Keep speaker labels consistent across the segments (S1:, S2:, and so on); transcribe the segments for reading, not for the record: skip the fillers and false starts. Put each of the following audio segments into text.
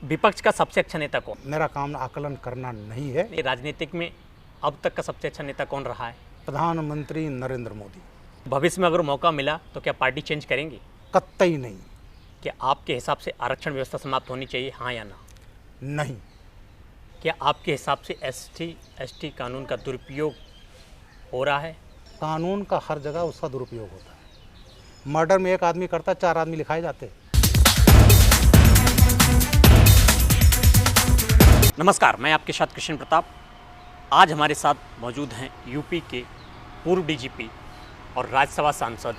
S1: विपक्ष का सबसे अच्छा नेता कौन?
S2: मेरा काम आकलन करना नहीं है।
S1: ये राजनीतिक में अब तक का सबसे अच्छा नेता कौन रहा है?
S2: प्रधानमंत्री नरेंद्र मोदी।
S1: भविष्य में अगर मौका मिला तो क्या पार्टी चेंज करेंगे?
S2: कतई नहीं।
S1: क्या आपके हिसाब से आरक्षण व्यवस्था समाप्त होनी चाहिए, हाँ या ना?
S2: नहीं।
S1: क्या आपके हिसाब से एसटी कानून का दुरुपयोग हो रहा है?
S2: कानून का हर जगह उसका दुरुपयोग होता है। मर्डर में एक आदमी करता है, 4 आदमी लिखाए जाते।
S1: नमस्कार, मैं आपके साथ कृष्ण प्रताप। आज हमारे साथ मौजूद हैं यूपी के पूर्व डीजीपी और राज्यसभा सांसद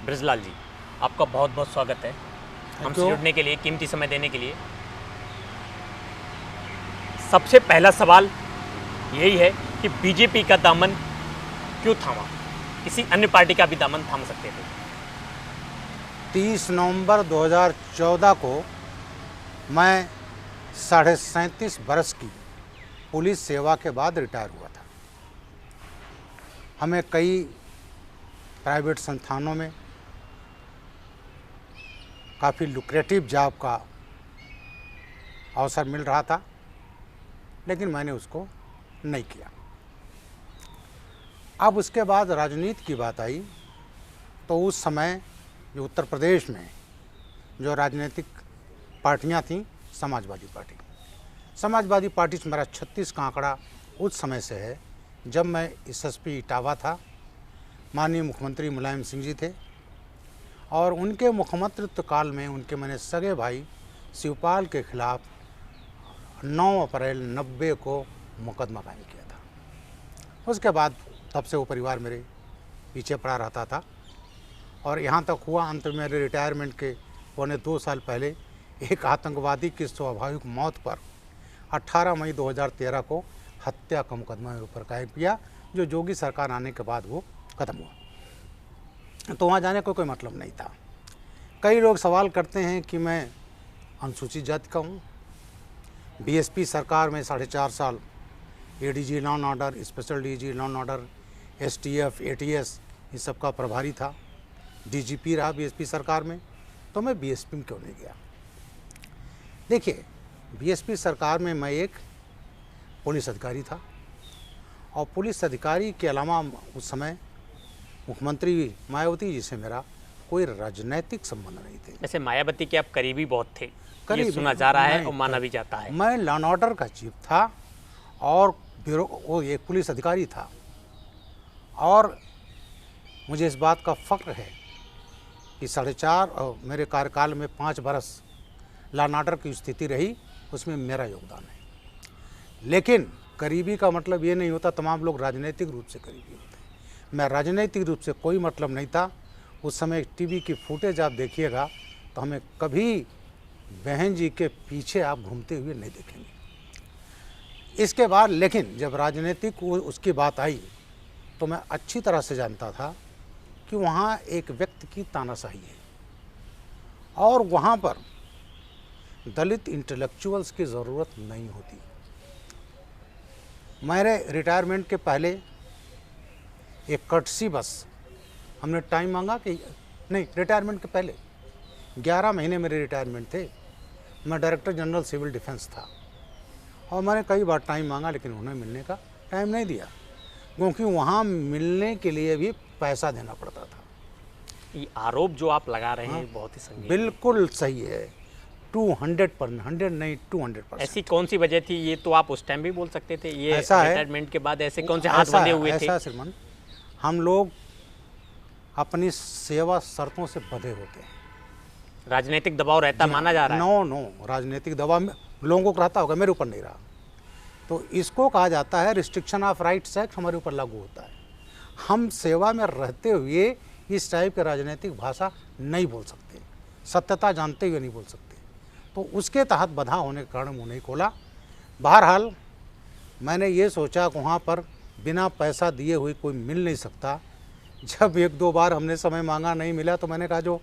S1: ब्रजलाल जी। आपका बहुत बहुत स्वागत है हमसे जुड़ने के लिए, कीमती समय देने के लिए। सबसे पहला सवाल यही है कि बीजेपी का दामन क्यों थामा? किसी अन्य पार्टी का भी दामन थाम सकते थे।
S2: 30 नवंबर 2014 को मैं 37.5 बरस की पुलिस सेवा के बाद रिटायर हुआ था। हमें कई प्राइवेट संस्थानों में काफ़ी लुक्रेटिव जॉब का अवसर मिल रहा था, लेकिन मैंने उसको नहीं किया। अब उसके बाद राजनीति की बात आई तो उस समय जो उत्तर प्रदेश में जो राजनीतिक पार्टियां थीं, समाजवादी पार्टी से मेरा 36 का आंकड़ा उस समय से है जब मैं एसएसपी इटावा था। माननीय मुख्यमंत्री मुलायम सिंह जी थे और उनके मुख्यमंत्रित्व काल में उनके मैंने सगे भाई शिवपाल के खिलाफ 9 अप्रैल 90 को मुकदमा कायम किया था। उसके बाद तब से वो परिवार मेरे पीछे पड़ा रहता था और यहाँ तक हुआ अंत में मेरे रिटायरमेंट के पौने 2 साल पहले एक आतंकवादी की स्वाभाविक मौत पर 18 मई 2013 को हत्या का मुकदमा मेरे ऊपर कायम किया, जो योगी सरकार आने के बाद वो ख़त्म हुआ। तो वहाँ जाने का कोई मतलब नहीं था। कई लोग सवाल करते हैं कि मैं अनुसूचित जाति का हूँ। बीएसपी सरकार में 4.5 साल ADG law and order, special DG law and order, STF, ATS इस सब का प्रभारी था। डीजीपी रहा बीएसपी सरकार में, तो मैं बीएसपी में क्यों नहीं गया? देखिए, बीएसपी सरकार में मैं एक पुलिस अधिकारी था और पुलिस अधिकारी के अलावा उस समय मुख्यमंत्री मायावती जी से मेरा कोई राजनैतिक संबंध नहीं थे।
S1: वैसे मायावती के आप करीबी बहुत थे,
S2: करीबी
S1: ये सुना जा रहा है और माना भी जाता है।
S2: मैं लॉ एंड ऑर्डर का चीफ था और ब्यूरो वो एक पुलिस अधिकारी था और मुझे इस बात का फ़ख्र है कि 4.5 मेरे कार्यकाल में 5 बरस लॉ एंड ऑर्डर की स्थिति रही, उसमें मेरा योगदान है। लेकिन करीबी का मतलब ये नहीं होता तमाम लोग राजनीतिक रूप से करीबी होते हैं। मैं राजनीतिक रूप से कोई मतलब नहीं था। उस समय टीवी की फुटेज आप देखिएगा तो हमें कभी बहन जी के पीछे आप घूमते हुए नहीं देखेंगे। इसके बाद लेकिन जब राजनीतिक उसकी बात आई तो मैं अच्छी तरह से जानता था कि वहाँ एक व्यक्ति की तानाशाही है और वहाँ पर दलित इंटेलेक्चुअल्स की ज़रूरत नहीं होती। मेरे रिटायरमेंट के पहले एक कर्टसी बस हमने टाइम मांगा कि नहीं, रिटायरमेंट के पहले 11 महीने मेरे रिटायरमेंट थे। मैं डायरेक्टर जनरल सिविल डिफेंस था और मैंने कई बार टाइम मांगा, लेकिन उन्हें मिलने का टाइम नहीं दिया, क्योंकि वहाँ मिलने के लिए भी पैसा देना पड़ता था।
S1: ये आरोप जो आप लगा रहे हैं बहुत ही संगीन।
S2: बिल्कुल सही है, 200%, 100 नहीं 200%।
S1: ऐसी कौन सी वजह थी? ये तो आप उस टाइम भी बोल सकते थे। ये
S2: ऐसा है,
S1: रिटायरमेंट के बाद ऐसे कौन से हाथ बंधे हुए थे?
S2: ऐसा श्रीमान, हम लोग अपनी सेवा शर्तों से बंधे होते हैं।
S1: राजनीतिक दबाव रहता माना जा रहा है?
S2: नो, राजनीतिक दबाव लोगों को रहता होगा, मेरे ऊपर नहीं रहा। तो इसको कहा जाता है रिस्ट्रिक्शन ऑफ राइट्स एक्ट, हमारे ऊपर लागू होता है। हम सेवा में रहते हुए इस टाइप के राजनीतिक भाषा नहीं बोल सकते, सत्यता जानते हुए नहीं बोल सकते। तो उसके तहत बाधा होने के कारण मुँह नहीं खोला। बहरहाल मैंने ये सोचा कि वहाँ पर बिना पैसा दिए हुए कोई मिल नहीं सकता। जब 1-2 बार हमने समय मांगा, नहीं मिला, तो मैंने कहा जो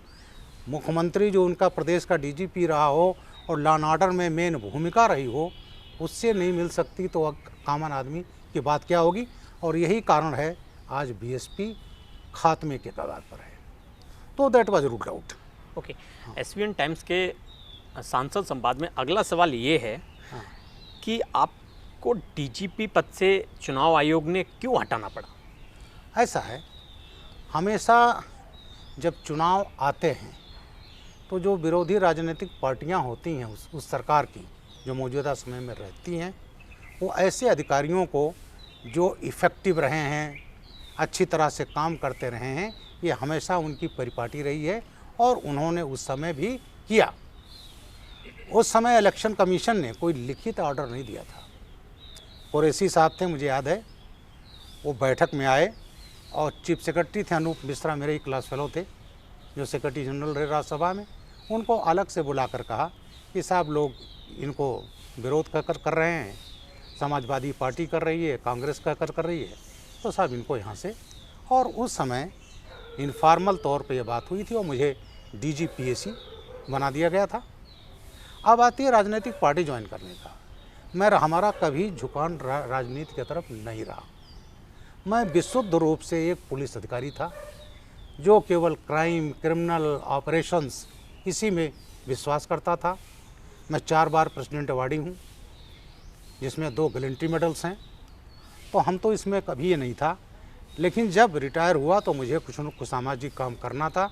S2: मुख्यमंत्री जो उनका प्रदेश का डीजीपी रहा हो और लॉ एंड ऑर्डर में मेन भूमिका रही हो, उससे नहीं मिल सकती तो कॉमन आदमी की बात क्या होगी? और यही कारण है आज बीएसपी खात्मे के कगार पर है। तो that was ruled out.
S1: Okay, SVN times के सांसद संवाद में अगला सवाल ये है
S2: हाँ।
S1: कि आपको डीजीपी पद से चुनाव आयोग ने क्यों हटाना पड़ा?
S2: ऐसा है, हमेशा जब चुनाव आते हैं तो जो विरोधी राजनीतिक पार्टियां होती हैं उस सरकार की जो मौजूदा समय में रहती हैं, वो ऐसे अधिकारियों को जो इफ़ेक्टिव रहे हैं, अच्छी तरह से काम करते रहे हैं, ये हमेशा उनकी परिपाटी रही है और उन्होंने उस समय भी किया। उस समय इलेक्शन कमीशन ने कोई लिखित ऑर्डर नहीं दिया था। कुरैशी साहब थे, मुझे याद है, वो बैठक में आए और चीफ सेक्रेटरी थे अनूप मिश्रा, मेरे ही क्लास फेलो थे, जो सेक्रेटरी जनरल रहे राज्यसभा में। उनको अलग से बुलाकर कहा कि साहब लोग इनको विरोध कर रहे हैं, समाजवादी पार्टी कर रही है, कांग्रेस कर रही है, तो साहब इनको यहाँ से। और उस समय इनफॉर्मल तौर पे ये बात हुई थी और मुझे DGPSC बना दिया गया था। अब आती है राजनीतिक पार्टी ज्वाइन करने का। हमारा कभी झुकान राजनीति की तरफ नहीं रहा। मैं विशुद्ध रूप से एक पुलिस अधिकारी था जो केवल क्राइम, क्रिमिनल ऑपरेशंस इसी में विश्वास करता था। मैं 4 बार प्रेसिडेंट अवार्डी हूँ, जिसमें 2 गैलेंट्री मेडल्स हैं। तो हम तो इसमें कभी ये नहीं था, लेकिन जब रिटायर हुआ तो मुझे कुछ न कुछ सामाजिक काम करना था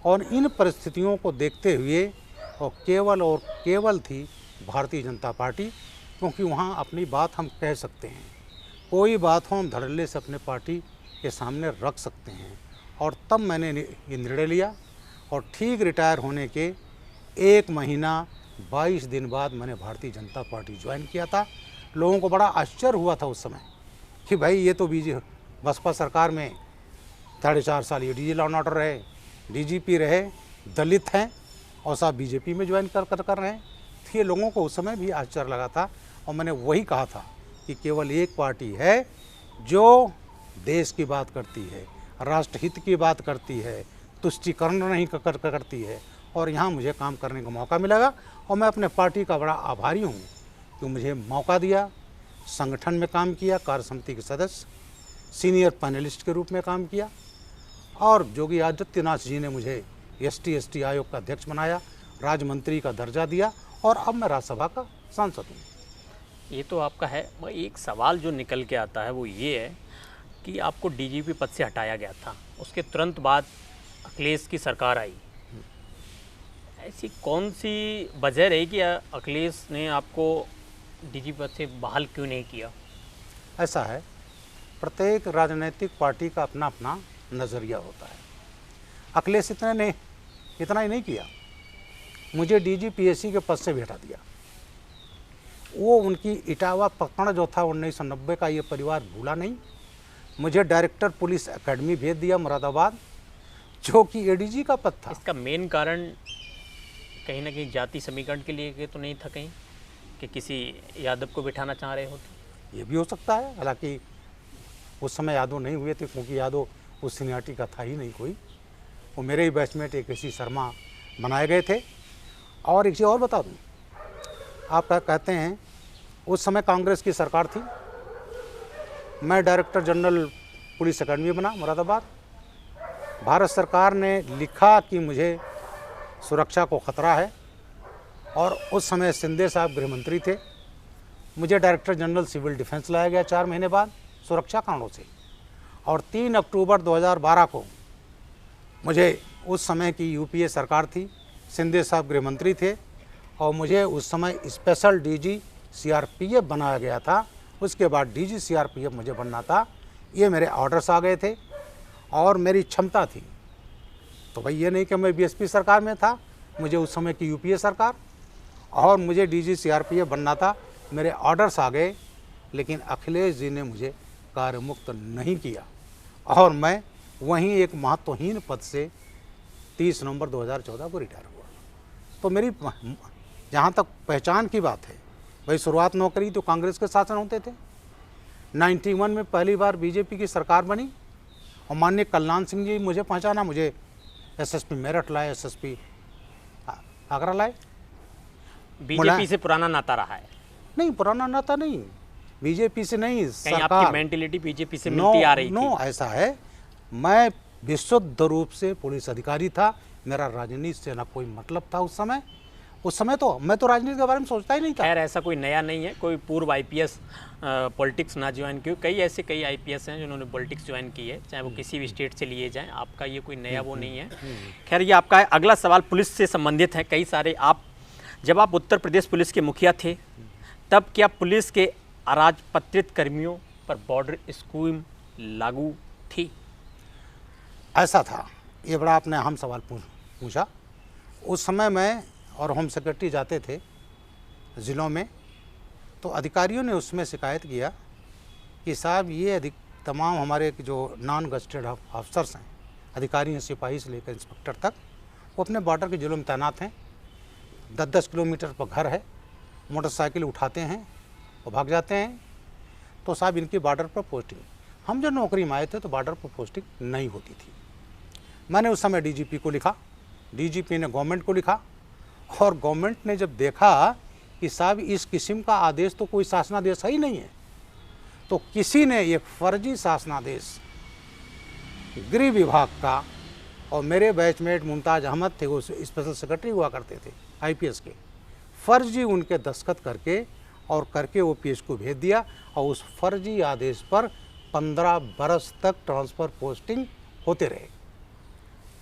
S2: और इन परिस्थितियों को देखते हुए और केवल थी भारतीय जनता पार्टी, क्योंकि वहाँ अपनी बात हम कह सकते हैं, कोई बात हो हम धड़ल्ले से अपने पार्टी के सामने रख सकते हैं। और तब मैंने ये निर्णय लिया और ठीक रिटायर होने के 1 महीना 22 दिन बाद मैंने भारतीय जनता पार्टी ज्वाइन किया था। लोगों को बड़ा आश्चर्य हुआ था उस समय कि भाई ये तो बसपा सरकार में 4.5 साल ये DG लॉ एंड ऑर्डर रहे, DGP रहे, दलित हैं और साहब बीजेपी में ज्वाइन कर रहे हैं। तो ये लोगों को उस समय भी आश्चर्य लगा था और मैंने वही कहा था कि केवल एक पार्टी है जो देश की बात करती है, राष्ट्रहित की बात करती है, तुष्टीकरण नहीं करती है, और यहाँ मुझे काम करने का मौका मिलेगा। और मैं अपने पार्टी का बड़ा आभारी हूँ कि मुझे मौका दिया। संगठन में काम किया, कार्य समिति के सदस्य, सीनियर पैनलिस्ट के रूप में काम किया और योगी आदित्यनाथ जी ने मुझे ST आयोग का अध्यक्ष बनाया, राज्य मंत्री का दर्जा दिया और अब मैं राज्यसभा का सांसद हूँ।
S1: ये तो आपका है। मगर एक सवाल जो निकल के आता है वो ये है कि आपको DGP पद से हटाया गया था, उसके तुरंत बाद अखिलेश की सरकार आई। ऐसी कौन सी वजह रही कि अखिलेश ने आपको DGP पद से बहाल क्यों नहीं किया?
S2: ऐसा है, प्रत्येक राजनीतिक पार्टी का अपना अपना नज़रिया होता है। अखिलेश इतना ही नहीं किया, मुझे DGPSC के पद से भी हटा दिया। वो उनकी इटावा पकड़ जो था 1990 का, ये परिवार भूला नहीं। मुझे डायरेक्टर पुलिस एकेडमी भेज दिया मुरादाबाद, जो कि ADG का पद था।
S1: इसका मेन कारण कहीं ना कहीं जाति समीकरण के लिए तो नहीं था कहीं कि किसी यादव को बिठाना चाह रहे हो? तो
S2: ये भी हो सकता है, हालांकि उस समय यादव नहीं हुए थे, क्योंकि यादव उस सीनियरिटी का था ही नहीं कोई। वो मेरे ही बैचमेट एक KC शर्मा बनाए गए थे। और एक चीज़ और बता दूँ, आप कहते हैं उस समय कांग्रेस की सरकार थी, मैं डायरेक्टर जनरल पुलिस एकेडमी बना मुरादाबाद। भारत सरकार ने लिखा कि मुझे सुरक्षा को खतरा है और उस समय शिंदे साहब गृह मंत्री थे। मुझे डायरेक्टर जनरल सिविल डिफेंस लाया गया 4 महीने बाद सुरक्षा कारणों से। और 3 अक्टूबर 2012 को मुझे, उस समय की UPA सरकार थी, शिंदे साहब गृह मंत्री थे और मुझे उस समय स्पेशल DG CRPF बनाया गया था। उसके बाद DG CRPF मुझे बनना था। ये मेरे ऑर्डर्स आ गए थे और मेरी क्षमता थी। तो भाई ये नहीं कि मैं BSP सरकार में था, मुझे उस समय की UPA सरकार, और मुझे DG CRPF बनना था। मेरे ऑर्डर्स आ गए, लेकिन अखिलेश जी ने मुझे कार्यमुक्त नहीं किया और मैं वहीं एक महत्वहीन पद से 30 नवंबर 2014 को रिटायर हुआ। तो मेरी जहाँ तक पहचान की बात है, भाई शुरुआत नौकरी तो कांग्रेस के शासन होते थे। 91 में पहली बार BJP की सरकार बनी और माननीय कल्याण सिंह जी मुझे पहचाना, मुझे SSP मेरठ लाए, SSP आगरा लाए।
S1: BJP से पुराना नाता रहा है?
S2: नहीं, पुराना नाता नहीं, BJP से नहीं,
S1: कहीं आपकी मेंटेलिटी BJP से मिलती आ रही थी?
S2: नो, ऐसा है, मैं विशुद्ध रूप से पुलिस अधिकारी था, मेरा राजनीति से ना कोई मतलब था उस समय। उस समय तो मैं तो राजनीति के बारे में सोचता ही नहीं था।
S1: खैर ऐसा कोई नया नहीं है, कोई पूर्व आईपीएस पॉलिटिक्स ना ज्वाइन की, कई आईपीएस हैं जिन्होंने पॉलिटिक्स ज्वाइन की है, चाहे वो किसी भी स्टेट से लिए जाएं। आपका ये कोई नया वो नहीं है। खैर ये आपका अगला सवाल पुलिस से संबंधित है। कई सारे जब आप उत्तर प्रदेश पुलिस के मुखिया थे तब क्या पुलिस के अराजपत्रित कर्मियों पर बॉर्डर स्कीम लागू थी?
S2: ऐसा था, ये बड़ा आपने अहम सवाल पूछा। उस समय मैं और होम सेक्रेटरी जाते थे ज़िलों में, तो अधिकारियों ने उसमें शिकायत किया कि साहब ये तमाम हमारे जो नॉन गजेटेड अफसर्स हैं, अधिकारी हैं, सिपाही से लेकर इंस्पेक्टर तक, वो अपने बॉर्डर के ज़िलों में तैनात हैं। 10-10 किलोमीटर पर घर है, मोटरसाइकिल उठाते हैं और भाग जाते हैं। तो साहब इनकी बॉर्डर पर पोस्टिंग, हम जो नौकरी में आए थे तो बॉर्डर पर पोस्टिंग नहीं होती थी। मैंने उस समय डीजीपी को लिखा, डीजीपी ने गवर्नमेंट को लिखा, और गवर्नमेंट ने जब देखा कि साहब इस किस्म का आदेश तो कोई शासनादेश ही नहीं है, तो किसी ने एक फर्जी शासनादेश गृह विभाग का, और मेरे बैचमेट मुमताज़ अहमद थे, वो स्पेशल सेक्रेटरी हुआ करते थे आईपीएस के, फर्जी उनके दस्तखत करके वो पीएस को भेज दिया। और उस फर्जी आदेश पर 15 बरस तक ट्रांसफ़र पोस्टिंग होते रहे,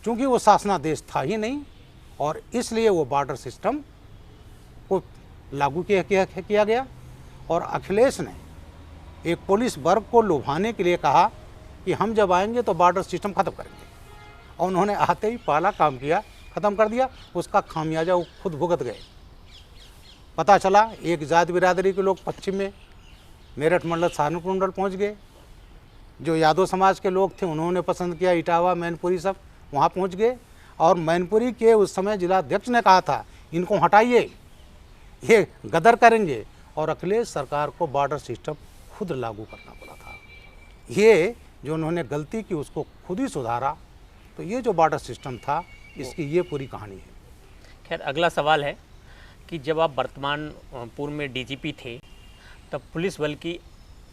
S2: क्योंकि वो शासनादेश था ही नहीं, और इसलिए वो बॉर्डर सिस्टम को लागू किया गया। और अखिलेश ने एक पुलिस वर्ग को लुभाने के लिए कहा कि हम जब आएंगे तो बॉर्डर सिस्टम ख़त्म करेंगे, और उन्होंने आते ही पहला काम किया, ख़त्म कर दिया। उसका खामियाजा वो खुद भुगत गए। पता चला एक जात बिरादरी के लोग पश्चिम में मेरठ मंडल सहारनपुर मंडल पहुँच गए, जो यादव समाज के लोग थे उन्होंने पसंद किया इटावा मैनपुरी सब वहाँ पहुँच गए, और मैनपुरी के उस समय जिलाध्यक्ष ने कहा था इनको हटाइए, ये गदर करेंगे, और अखिलेश सरकार को बॉर्डर सिस्टम खुद लागू करना पड़ा था। ये जो उन्होंने गलती की उसको खुद ही सुधारा, तो ये जो बॉर्डर सिस्टम था इसकी ये पूरी कहानी है।
S1: खैर अगला सवाल है कि जब आप वर्तमान पूर्व में डीजीपी थे तब पुलिस बल की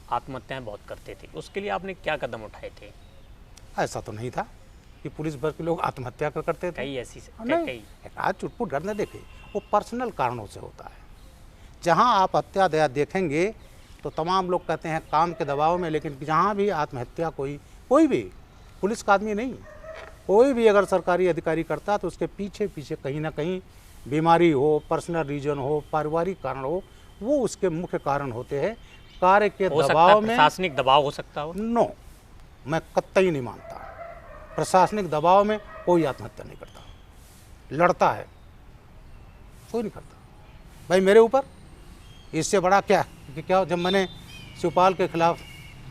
S1: आत्महत्याएं बहुत करते थे, उसके लिए आपने क्या कदम उठाए थे?
S2: ऐसा तो नहीं था कि पुलिस बल के लोग आत्महत्या करते थे,
S1: कई ऐसी
S2: नहीं, आज चुटपुट करने देखे, वो पर्सनल कारणों से होता है। जहाँ आप हत्या दया देखेंगे तो तमाम लोग कहते हैं काम के दबाव में, लेकिन जहाँ भी आत्महत्या कोई भी पुलिस का आदमी नहीं, कोई भी अगर सरकारी अधिकारी करता है तो उसके पीछे कहीं ना कहीं बीमारी हो, पर्सनल रीजन हो, पारिवारिक कारण हो, वो उसके मुख्य कारण होते हैं। कार्य के दबाव में
S1: प्रशासनिक दबाव हो सकता हो?
S2: नो, मैं कतई नहीं मानता। प्रशासनिक दबाव में कोई आत्महत्या नहीं करता, लड़ता है, कोई नहीं करता। भाई मेरे ऊपर इससे बड़ा क्या जब मैंने शिवपाल के खिलाफ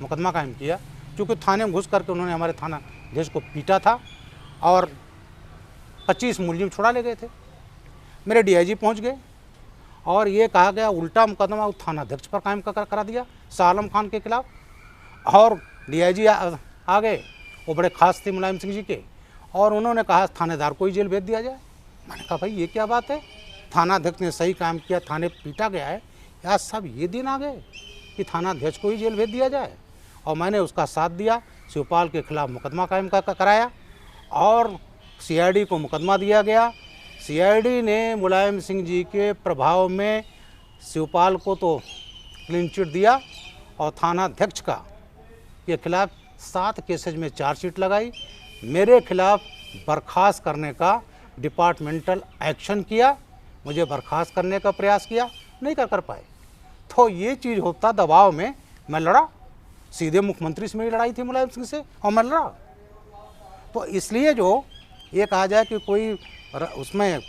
S2: मुकदमा कायम किया, क्योंकि थाने में घुस करके उन्होंने हमारे थाना अध्यक्ष को पीटा था और 25 मुलजिम छुड़ा ले गए थे। मेरे डीआईजी पहुंच गए और ये कहा गया उल्टा मुकदमा थाना अध्यक्ष पर कायम करा दिया शाह आलम खान के खिलाफ, और डीआईजी आ गए, वो बड़े खास थे मुलायम सिंह जी के, और उन्होंने कहा थानेदार को ही जेल भेज दिया जाए। मैंने कहा भाई ये क्या बात है, थाना अध्यक्ष ने सही काम किया, थाने पीटा गया है, यार सब ये दिन आ गए कि थाना अध्यक्ष को ही जेल भेज दिया जाए। और मैंने उसका साथ दिया, शिवपाल के खिलाफ मुकदमा कायम कराया और सीआईडी को मुकदमा दिया गया। सीआईडी ने मुलायम सिंह जी के प्रभाव में शिवपाल को तो क्लीन चिट दिया और थाना अध्यक्ष का के खिलाफ 7 केसेज में चार्जशीट लगाई। मेरे खिलाफ बर्खास्त करने का डिपार्टमेंटल एक्शन किया, मुझे बर्खास्त करने का प्रयास किया, नहीं कर पाए। तो ये चीज़ होता दबाव में मैं लड़ा, सीधे मुख्यमंत्री से मेरी लड़ाई थी मुलायम सिंह से और मैं लड़ा। तो इसलिए जो ये कहा जाए कि कोई उसमें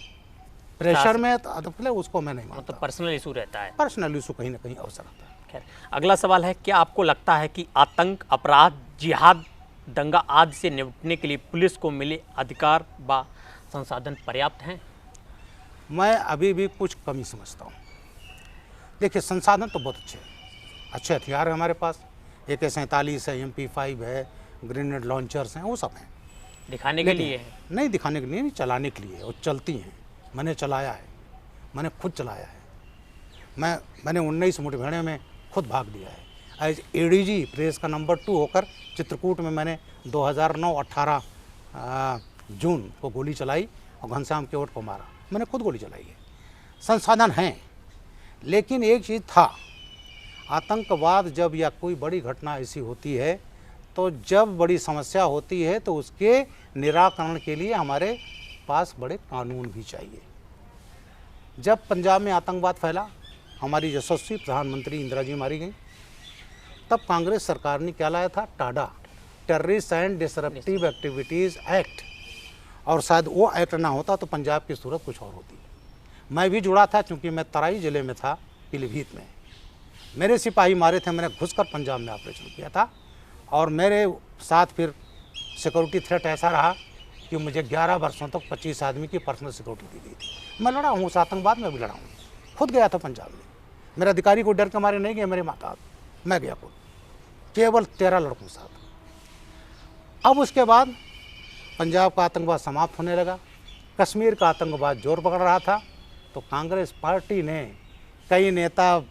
S2: प्रेशर में तो उसको मैं नहीं मानता।
S1: तो पर्सनल इशू रहता है,
S2: पर्सनल इशू कहीं ना कहीं अवसर आता है।
S1: खैर अगला सवाल है, क्या आपको लगता है कि आतंक, अपराध, जिहाद, दंगा आदि से निपटने के लिए पुलिस को मिले अधिकार व संसाधन पर्याप्त हैं?
S2: मैं अभी भी कुछ कमी समझता हूँ। देखिए संसाधन तो बहुत अच्छे हथियार हैं हमारे पास, AK-47 है, MP5 है, ग्रेनेड लॉन्चर्स हैं, वो सब हैं।
S1: दिखाने के लिए है? नहीं
S2: दिखाने के लिए नहीं, चलाने के लिए, और चलती हैं। मैंने चलाया है, मैंने खुद चलाया है। मैंने 19 मुठभेड़ों में खुद भाग लिया है। एज ADG प्रेस का नंबर 2 होकर चित्रकूट में मैंने 2009-18 जून को गोली चलाई और घनश्याम केवट को मारा। मैंने खुद गोली चलाई है। संसाधन हैं, लेकिन एक चीज़ था, आतंकवाद जब या कोई बड़ी घटना ऐसी होती है तो जब बड़ी समस्या होती है तो उसके निराकरण के लिए हमारे पास बड़े कानून भी चाहिए। जब पंजाब में आतंकवाद फैला, हमारी यशस्वी प्रधानमंत्री इंदिरा जी मारी गई, तब कांग्रेस सरकार ने क्या लाया था? Tada, terrorist and disruptive activities act, और शायद वो एक्ट ना होता तो पंजाब की सूरत कुछ और होती। मैं भी जुड़ा था, क्योंकि मैं तराई ज़िले में था, पीलीभीत में। मेरे सिपाही मारे थे, मैंने घुसकर पंजाब में ऑपरेशन किया था, और मेरे साथ फिर सिक्योरिटी थ्रेट ऐसा रहा कि मुझे 11 वर्षों तक 25 आदमी की पर्सनल सिक्योरिटी दी गई थी। मैं लड़ा हूँ, उस आतंकवाद में भी लड़ा हूँ, खुद गया था पंजाब में। मेरा अधिकारी को डर के मारे नहीं गया, मेरे माता, मैं गया खुद, केवल 13 लड़कों के साथ। अब उसके बाद पंजाब का आतंकवाद समाप्त होने लगा, कश्मीर का आतंकवाद जोर पकड़ रहा था, तो कांग्रेस पार्टी ने, कई नेता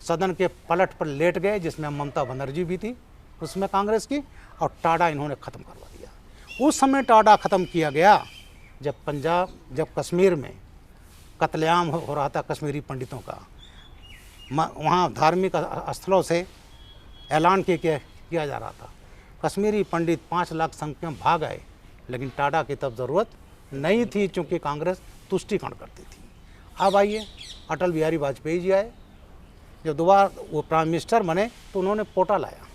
S2: सदन के पलट पर लेट गए, जिसमें ममता बनर्जी भी थी उसमें कांग्रेस की, और टाडा इन्होंने ख़त्म करवा दिया। उस समय टाडा ख़त्म किया गया जब कश्मीर में कत्लेआम हो रहा था कश्मीरी पंडितों का। वहाँ धार्मिक स्थलों से ऐलान किया जा रहा था, कश्मीरी पंडित 5 लाख संख्या में भाग आए, लेकिन टाडा की तब ज़रूरत नहीं थी, चूँकि कांग्रेस तुष्टिकरण करती थी। अब आइए, अटल बिहारी वाजपेयी जी आए, जब दोबारा वो प्राइम मिनिस्टर बने तो उन्होंने पोटा लाया,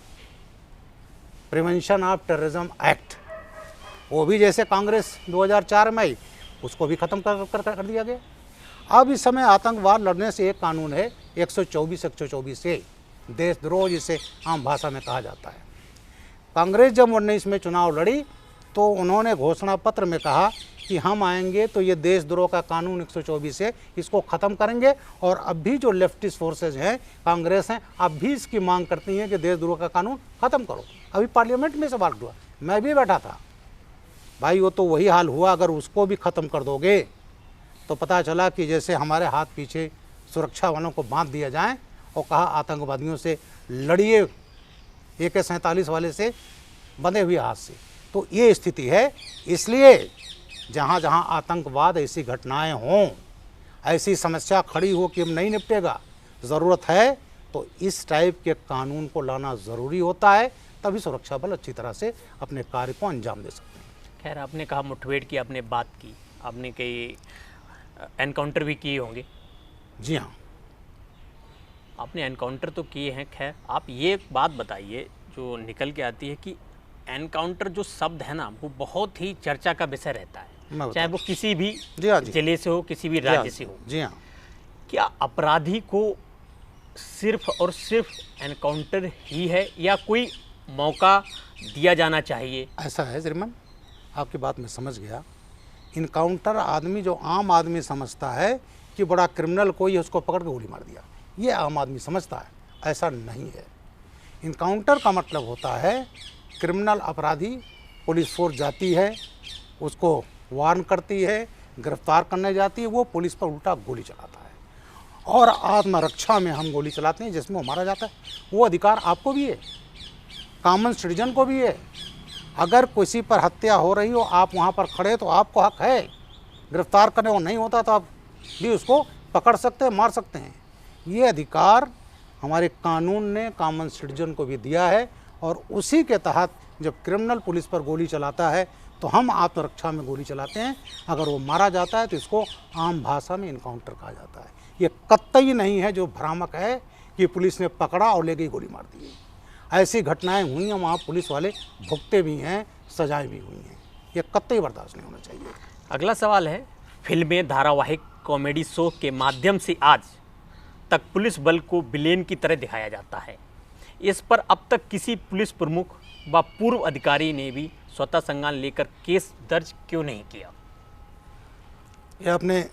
S2: प्रिवेंशन ऑफ टेररिज्म एक्ट, वो भी जैसे कांग्रेस 2004 में आई, उसको भी ख़त्म कर दिया गया। अब इस समय आतंकवाद लड़ने से एक कानून है 124 से, देशद्रोह जिसे आम भाषा में कहा जाता है। कांग्रेस जब 19 में चुनाव लड़ी तो उन्होंने घोषणा पत्र में कहा कि हम आएंगे तो ये देशद्रोह का कानून 124 है, इसको ख़त्म करेंगे। और अब भी जो लेफ्टिस्ट फोर्सेज हैं, कांग्रेस हैं, अब भी इसकी मांग करती हैं कि देशद्रोह का कानून ख़त्म करो। अभी पार्लियामेंट में सवाल हुआ, मैं भी बैठा था, भाई वो तो वही हाल हुआ, अगर उसको भी ख़त्म कर दोगे तो पता चला कि जैसे हमारे हाथ पीछे सुरक्षा वालों को बांध दिया जाए और कहा आतंकवादियों से लड़िए, AK-47 वाले से बंधे हुए हाथ से। तो ये स्थिति है। इसलिए जहाँ जहाँ आतंकवाद, ऐसी घटनाएं हों, ऐसी समस्या खड़ी हो कि हम नहीं निपटेगा, ज़रूरत है तो इस टाइप के कानून को लाना ज़रूरी होता है, तभी सुरक्षा बल अच्छी तरह से अपने कार्य को अंजाम दे सकते हैं।
S1: खैर, आपने कहा मुठभेड़ की, आपने बात की, आपने कई एनकाउंटर भी किए होंगे।
S2: जी हाँ,
S1: आपने एनकाउंटर तो किए हैं। खैर, आप ये एक बात बताइए जो निकल के आती है कि एनकाउंटर जो शब्द है ना, वो बहुत ही चर्चा का विषय रहता है, चाहे वो किसी भी जिले से हो, किसी भी राज्य से हो।
S2: जी हाँ।
S1: क्या अपराधी को सिर्फ और सिर्फ एनकाउंटर ही है या कोई मौका दिया जाना चाहिए?
S2: ऐसा है श्रीमान, आपकी बात मैं समझ गया। इनकाउंटर आदमी, जो आम आदमी समझता है कि बड़ा क्रिमिनल कोई है, उसको पकड़ के गोली मार दिया, ये आम आदमी समझता है। ऐसा नहीं है। इनकाउंटर का मतलब होता है क्रिमिनल अपराधी, पुलिस फोर्स जाती है, उसको वार्न करती है, गिरफ्तार करने जाती है, वो पुलिस पर उल्टा गोली चलाता है और आत्मरक्षा में हम गोली चलाते हैं जिसमें वो मारा जाता है। वो अधिकार आपको भी है, कॉमन सिटीजन को भी है। अगर किसी पर हत्या हो रही हो, आप वहाँ पर खड़े, तो आपको हक है गिरफ्तार करने। वो नहीं होता तो आप भी उसको पकड़ सकते हैं, मार सकते हैं। ये अधिकार हमारे कानून ने कॉमन सिटीजन को भी दिया है, और उसी के तहत जब क्रिमिनल पुलिस पर गोली चलाता है तो हम आत्मरक्षा में गोली चलाते हैं। अगर वो मारा जाता है तो इसको आम भाषा में इनकाउंटर कहा जाता है। ये कतई नहीं है जो भ्रामक है कि पुलिस ने पकड़ा और ले गई गोली मार दी। ऐसी घटनाएं हुई हैं, वहाँ पुलिस वाले भुगते भी हैं, सजाएं भी हुई हैं। ये कतई बर्दाश्त नहीं होना चाहिए।
S1: अगला सवाल है, फिल्में, धारावाहिक, कॉमेडी शो के माध्यम से आज तक पुलिस बल को विलेन की तरह दिखाया जाता है। इस पर अब तक किसी पुलिस प्रमुख व पूर्व अधिकारी ने भी स्वतः संज्ञान लेकर केस दर्ज क्यों नहीं किया?
S2: ये आपने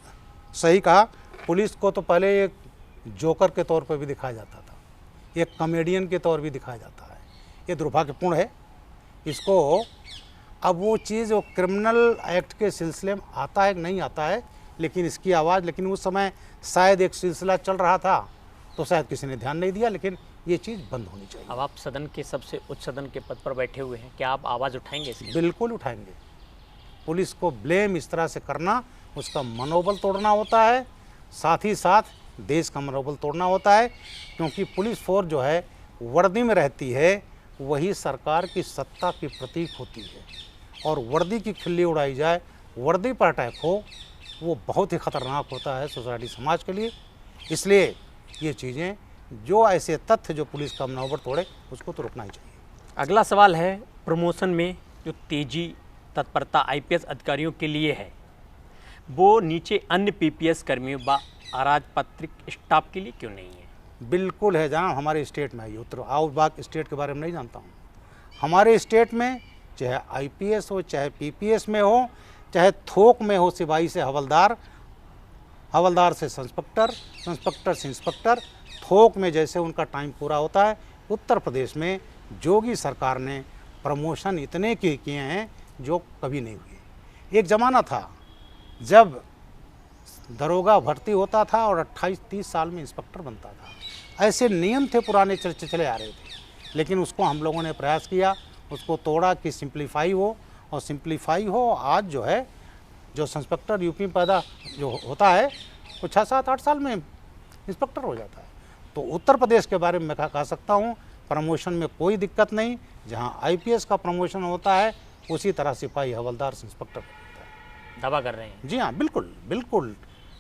S2: सही कहा। पुलिस को तो पहले एक जोकर के तौर पर भी दिखाया जाता था, एक कॉमेडियन के तौर भी दिखाया जाता है। ये दुर्भाग्यपूर्ण है। इसको अब वो चीज़ वो क्रिमिनल एक्ट के सिलसिले में आता है कि नहीं आता है, लेकिन इसकी आवाज़, लेकिन उस समय शायद एक सिलसिला चल रहा था तो शायद किसी ने ध्यान नहीं दिया, लेकिन ये चीज़ बंद होनी चाहिए।
S1: अब आप सदन के सबसे उच्च सदन के पद पर बैठे हुए हैं, क्या आप आवाज़ उठाएंगे इसकी?
S2: बिल्कुल उठाएंगे। पुलिस को ब्लेम इस तरह से करना, उसका मनोबल तोड़ना होता है। साथ ही साथ देश का मनोबल तोड़ना होता है, क्योंकि पुलिस फोर्स जो है वर्दी में रहती है, वही सरकार की सत्ता की प्रतीक होती है। और वर्दी की खिल्ली उड़ाई जाए, वर्दी पर अटैक हो, वो बहुत ही खतरनाक होता है सोसाइटी समाज के लिए। इसलिए ये चीज़ें, जो ऐसे तथ्य जो पुलिस का मनोबल तोड़े, उसको तो रोकना ही चाहिए।
S1: अगला सवाल है, प्रमोशन में जो तेजी तत्परता आईपीएस अधिकारियों के लिए है, वो नीचे अन्य पीपीएस कर्मियों व अराजपत्रित स्टाफ के लिए क्यों नहीं है?
S2: बिल्कुल है जनाब, हमारे स्टेट में है। उत्तर आउटबाग स्टेट के बारे में नहीं जानता हूँ। हमारे स्टेट में चाहे आईपीएस हो, चाहे पीपीएस में हो, चाहे थोक में हो, सिपाही से हवलदार, हवलदार से इंस्पेक्टर, इंस्पेक्टर से इंस्पेक्टर, थोक में जैसे उनका टाइम पूरा होता है। उत्तर प्रदेश में योगी सरकार ने प्रमोशन इतने किए हैं जो कभी नहीं हुए। एक ज़माना था जब दरोगा भर्ती होता था और 28-30 साल में इंस्पेक्टर बनता था। ऐसे नियम थे, पुराने चले आ रहे थे, लेकिन उसको हम लोगों ने प्रयास किया, उसको तोड़ा कि सिंप्लीफाई हो, और सिंप्लीफाई हो। आज जो है, जो इंस्पेक्टर यूपी में पैदा जो होता है, वो 6-7-8 साल में इंस्पेक्टर हो जाता है। तो उत्तर प्रदेश के बारे में मैं कह सकता हूँ, प्रमोशन में कोई दिक्कत नहीं। जहाँ आईपीएस का प्रमोशन होता है, उसी तरह सिपाही हवलदार से इंस्पेक्टर होता है।
S1: दावा कर रहे हैं?
S2: जी हाँ, बिल्कुल बिल्कुल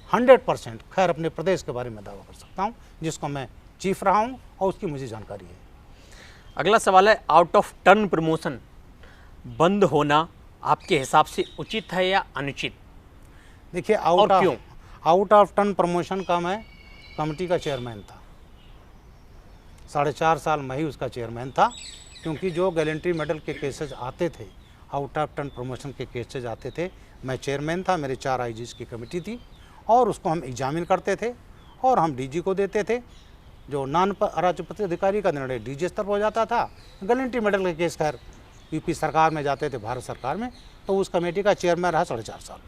S2: 100%। खैर, अपने प्रदेश के बारे में दावा कर सकता हूँ, जिसको मैं चीफ रहा हूँ और उसकी मुझे जानकारी है।
S1: अगला सवाल है, आउट ऑफ टर्न प्रमोशन बंद होना आपके हिसाब से उचित है या अनुचित?
S2: देखिए,
S1: क्यों?
S2: आउट ऑफ टर्न प्रमोशन का मैं कमेटी का चेयरमैन था। 4.5 साल मैं ही उसका चेयरमैन था, क्योंकि जो गैलेंट्री मेडल के केसेज आते थे, आउट ऑफ टर्न प्रमोशन के केसेज आते थे, मैं चेयरमैन था। मेरे 4 आईजीज की कमेटी थी, और उसको हम एग्जामिन करते थे और हम डीजी को देते थे। जो नॉन अराजपत्रित अधिकारी का निर्णय डीजी स्तर पर हो जाता था। गैलेंट्री मेडल के केस खैर यूपी सरकार में जाते थे, भारत सरकार में। तो उस कमेटी का चेयरमैन रहा 4.5 साल,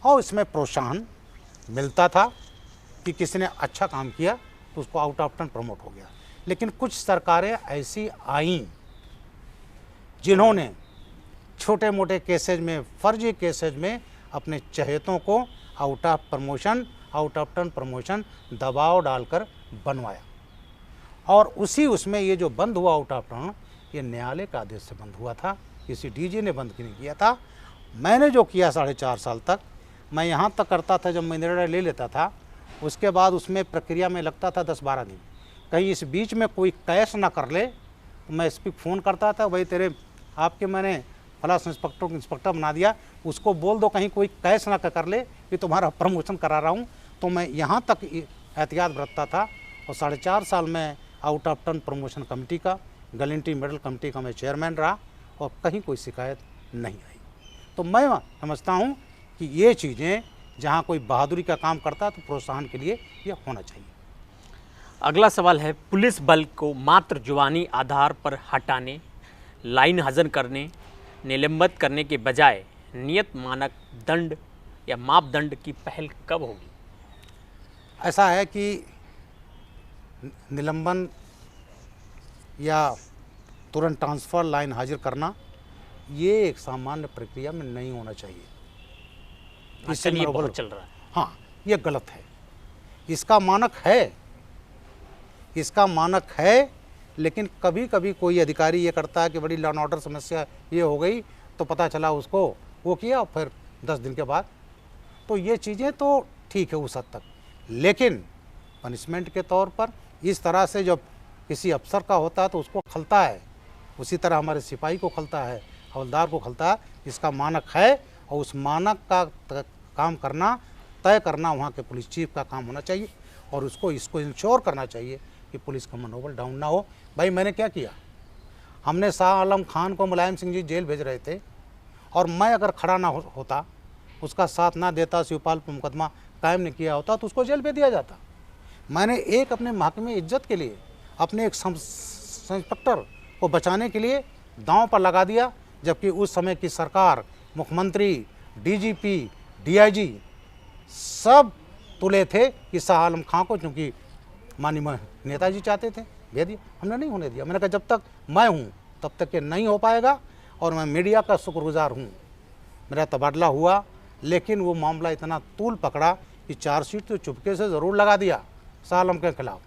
S2: और इसमें प्रोत्साहन मिलता था कि किसी ने अच्छा काम किया तो उसको आउट ऑफ टर्न प्रमोट हो गया। लेकिन कुछ सरकारें ऐसी आईं जिन्होंने छोटे मोटे केसेज में, फर्जी केसेज में अपने चहेतों को आउट ऑफ टर्न प्रमोशन दबाव डालकर बनवाया, और उसमें ये जो बंद हुआ आउट ऑफ टर्न, ये न्यायालय का आदेश से बंद हुआ था, किसी डीजी ने बंद नहीं किया था। मैंने जो किया 4.5 साल तक, मैं यहाँ तक करता था, जब मैं निर्णय ले लेता था, उसके बाद उसमें प्रक्रिया में लगता था 10-12 दिन। कहीं इस बीच में कोई कैश ना कर ले तो मैं एसपी फ़ोन करता था, भाई तेरे आपके मैंने फला इंस्पेक्टर को इंस्पेक्टर बना दिया, उसको बोल दो कहीं कोई कैश ना कर ले कि तुम्हारा प्रमोशन करा रहा हूँ। तो मैं यहाँ तक एहतियात बरतता था, और 4.5 साल में out of turn promotion committee का, गैलेंट्री मेडल कमेटी का मैं चेयरमैन रहा, और कहीं कोई शिकायत नहीं आई। तो मैं समझता हूँ कि ये चीज़ें, जहाँ कोई बहादुरी का काम करता है तो प्रोत्साहन के लिए ये होना चाहिए।
S1: अगला सवाल है, पुलिस बल को मात्र जुबानी आधार पर हटाने, लाइन हजर करने, निलंबित करने के बजाय नियत मानक दंड या मापदंड की पहल कब होगी?
S2: ऐसा है कि निलंबन या तुरंत ट्रांसफ़र, लाइन हाजिर करना, ये एक सामान्य प्रक्रिया में नहीं होना चाहिए। इससे
S1: ये
S2: मनोबल
S1: बहुत चल रहा है।
S2: हाँ, ये गलत है। इसका मानक है, लेकिन कभी कभी कोई अधिकारी ये करता है कि बड़ी लॉ एंड ऑर्डर समस्या ये हो गई, तो पता चला उसको वो किया, फिर 10 दिन के बाद। तो ये चीज़ें तो ठीक है उस हद तक, लेकिन पनिशमेंट के तौर पर इस तरह से जब किसी अफसर का होता है तो उसको खलता है, उसी तरह हमारे सिपाही को खलता है, हवलदार को खलता है। इसका मानक है, और उस मानक का काम करना, तय करना वहाँ के पुलिस चीफ का काम होना चाहिए, और इसको इंश्योर करना चाहिए कि पुलिस का मनोबल डाउन ना हो। भाई, मैंने क्या किया, हमने शाह आलम खान को मुलायम सिंह जी जेल भेज रहे थे, और मैं अगर खड़ा ना होता, उसका साथ ना देता, शिवपाल पर मुकदमा कायम नहीं किया होता, तो उसको जेल भेज दिया जाता। मैंने एक अपने महकमे इज्जत के लिए, अपने एक इंस्पेक्टर को बचाने के लिए दांव पर लगा दिया, जबकि उस समय की सरकार, मुख्यमंत्री, डीजीपी, डीआईजी सब तुले थे कि शाह आलम खां को, क्योंकि माननीय नेताजी चाहते थे, भेज दिया। हमने नहीं होने दिया। मैंने कहा जब तक मैं हूँ तब तक ये नहीं हो पाएगा, और मैं मीडिया का शुक्रगुजार हूँ। मेरा तबादला हुआ, लेकिन वो मामला इतना तूल पकड़ा कि कि चार्जशीट तो चुपके से ज़रूर लगा दिया शाह आलम के खिलाफ,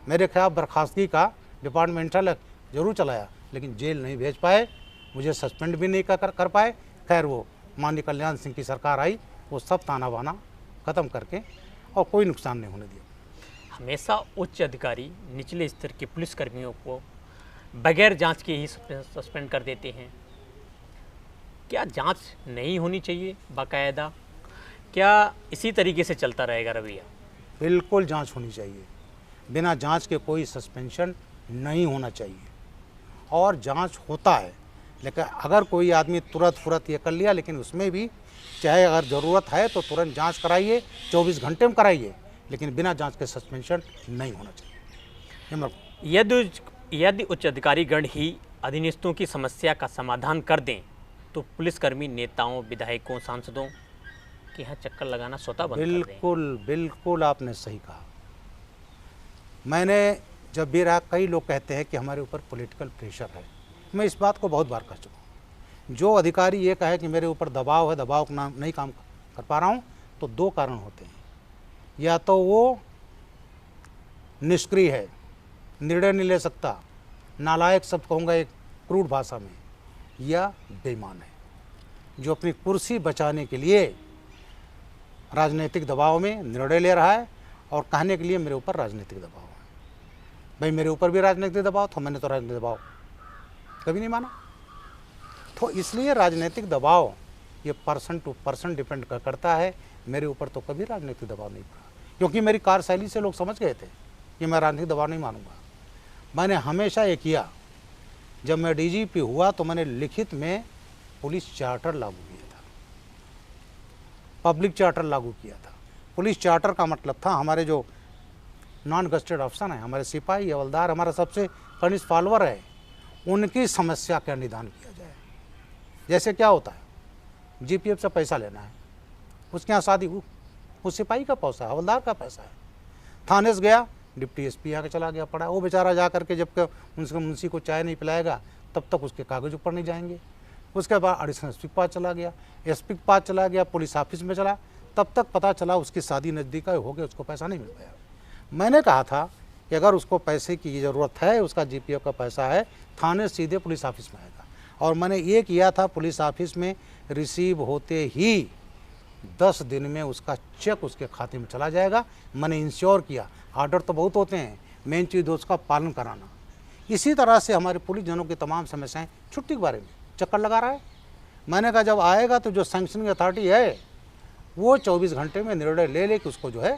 S2: मेरे खिलाफ बर्खास्तगी का डिपार्टमेंटल जरूर चलाया, लेकिन जेल नहीं भेज पाए, मुझे सस्पेंड भी नहीं कर पाए। खैर वो माननीय कल्याण सिंह की सरकार आई, वो सब ताना बाना ख़त्म करके और कोई नुकसान नहीं होने दिया।
S1: हमेशा उच्च अधिकारी निचले स्तर के पुलिसकर्मियों को बगैर जांच के ही सस्पेंड कर देते हैं। क्या जांच नहीं होनी चाहिए बाकायदा? क्या इसी तरीके से चलता रहेगा रवैया?
S2: बिल्कुल जांच होनी चाहिए, बिना जांच के कोई सस्पेंशन नहीं होना चाहिए। और जांच होता है, लेकिन अगर कोई आदमी तुरंत फुरत ये कर लिया, लेकिन उसमें भी चाहे अगर ज़रूरत है तो तुरंत जांच कराइए, 24 घंटे में कराइए, लेकिन बिना जांच के सस्पेंशन नहीं होना चाहिए।
S1: यदि उच्च अधिकारीगण ही अधीनस्थों की समस्या का समाधान कर दें तो पुलिसकर्मी नेताओं, विधायकों, सांसदों के यहाँ चक्कर लगाना स्वतः बंद कर दें।
S2: बिल्कुल बिल्कुल आपने सही कहा। मैंने जब भी रहा, कई लोग कहते हैं कि हमारे ऊपर पॉलिटिकल प्रेशर है, मैं इस बात को बहुत बार कह चुका हूँ। जो अधिकारी ये कहे कि मेरे ऊपर दबाव है, दबाव का नहीं काम कर पा रहा हूँ, तो दो कारण होते हैं, या तो वो निष्क्रिय है, निर्णय नहीं ले सकता, नालायक सब कहूँगा एक क्रूड भाषा में, या बेईमान है जो अपनी कुर्सी बचाने के लिए राजनीतिक दबाव में निर्णय ले रहा है और कहने के लिए मेरे ऊपर राजनीतिक दबाव है। भाई मेरे ऊपर भी राजनीतिक दबाव था, मैंने तो राजनीतिक दबाव कभी नहीं माना। तो इसलिए राजनीतिक दबाव ये पर्सन टू पर्सन डिपेंड करता है। मेरे ऊपर तो कभी राजनीतिक दबाव नहीं पड़ा, क्योंकि मेरी कार्यशैली से लोग समझ गए थे कि मैं राजनीतिक दबाव नहीं मानूंगा। मैंने हमेशा ये किया, जब मैं डीजीपी हुआ तो मैंने लिखित में पुलिस चार्टर लागू किया था, पब्लिक चार्टर लागू किया था। पुलिस चार्टर का मतलब था हमारे जो नॉन गस्टेड अफसर हैं, हमारे सिपाही हवलदार, हमारा सबसे कनिष्ठ फॉलोअर है, उनकी समस्या का निदान किया जाए। जैसे क्या होता है, जीपीएफ से पैसा लेना है, उसके यहाँ शादी, उस सिपाही का पैसा है, हवलदार का पैसा है। थाने से गया, डिप्टी एसपी आके चला गया पड़ा, वो बेचारा जा करके जब तक उनसे मुंशी को चाय नहीं पिलाएगा तब तक उसके कागज ऊपर नहीं जाएंगे। उसके बाद एडिशनल एसपी के पास चला गया, एसपी के पास चला गया, पुलिस ऑफिस में चला, तब तक पता चला उसकी शादी नज़दीक हो गया, उसको पैसा नहीं मिल पाया। मैंने कहा था कि अगर उसको पैसे की ज़रूरत है, उसका जीपीएफ का पैसा है, थाने सीधे पुलिस ऑफिस में आएगा। और मैंने ये किया था, पुलिस ऑफिस में रिसीव होते ही 10 दिन में उसका चेक उसके खाते में चला जाएगा। मैंने इंश्योर किया। आर्डर तो बहुत होते हैं, मेन चीज़ उसका पालन कराना। इसी तरह से हमारे पुलिस जनों की तमाम समस्याएं, छुट्टी के बारे में चक्कर लगा रहा है। मैंने कहा जब आएगा तो जो सैंक्शनिंग अथॉरिटी है वो 24 घंटे में निर्णय ले ले कि उसको जो है।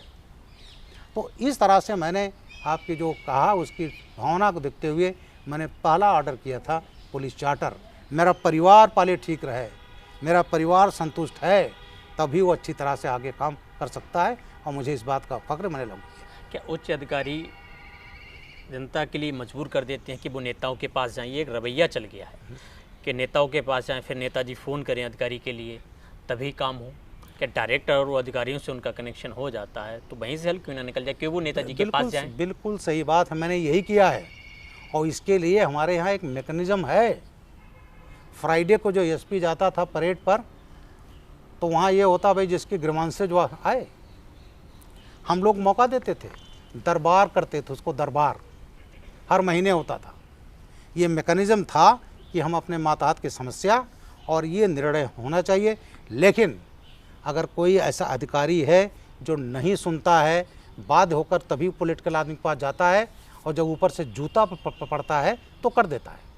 S2: तो इस तरह से मैंने आपकी जो कहा उसकी भावना को देखते हुए मैंने पहला ऑर्डर किया था पुलिस चार्टर। मेरा परिवार पहले ठीक रहे, मेरा परिवार संतुष्ट है, तभी वो अच्छी तरह से आगे काम कर सकता है, और मुझे इस बात का फक्र मैंने लागू किया।
S1: क्या उच्च अधिकारी जनता के लिए मजबूर कर देते हैं कि वो नेताओं के पास जाएं? ये एक रवैया चल गया है कि नेताओं के पास जाएं, फिर नेताजी फ़ोन करें अधिकारी के लिए तभी काम हो। क्या डायरेक्ट और वो अधिकारियों से उनका कनेक्शन हो जाता है तो वहीं से हल क्यों ना निकल जाए, क्यों वो नेताजी के पास जाएं?
S2: बिल्कुल सही बात है, मैंने यही किया है। और इसके लिए हमारे यहाँ एक मैकेनिज्म है। फ्राइडे को जो एसपी जाता था परेड पर, तो वहाँ ये होता भाई जिसकी ग्रामांश जो आए, हम लोग मौका देते थे, दरबार करते थे उसको, दरबार हर महीने होता था। ये मैकेनिज्म था कि हम अपने मातहत की समस्या और ये निर्णय होना चाहिए। लेकिन अगर कोई ऐसा अधिकारी है जो नहीं सुनता है, बाध्य होकर तभी पॉलिटिकल आदमी के पास जाता है, और जब ऊपर से जूता पड़ता है तो कर देता है।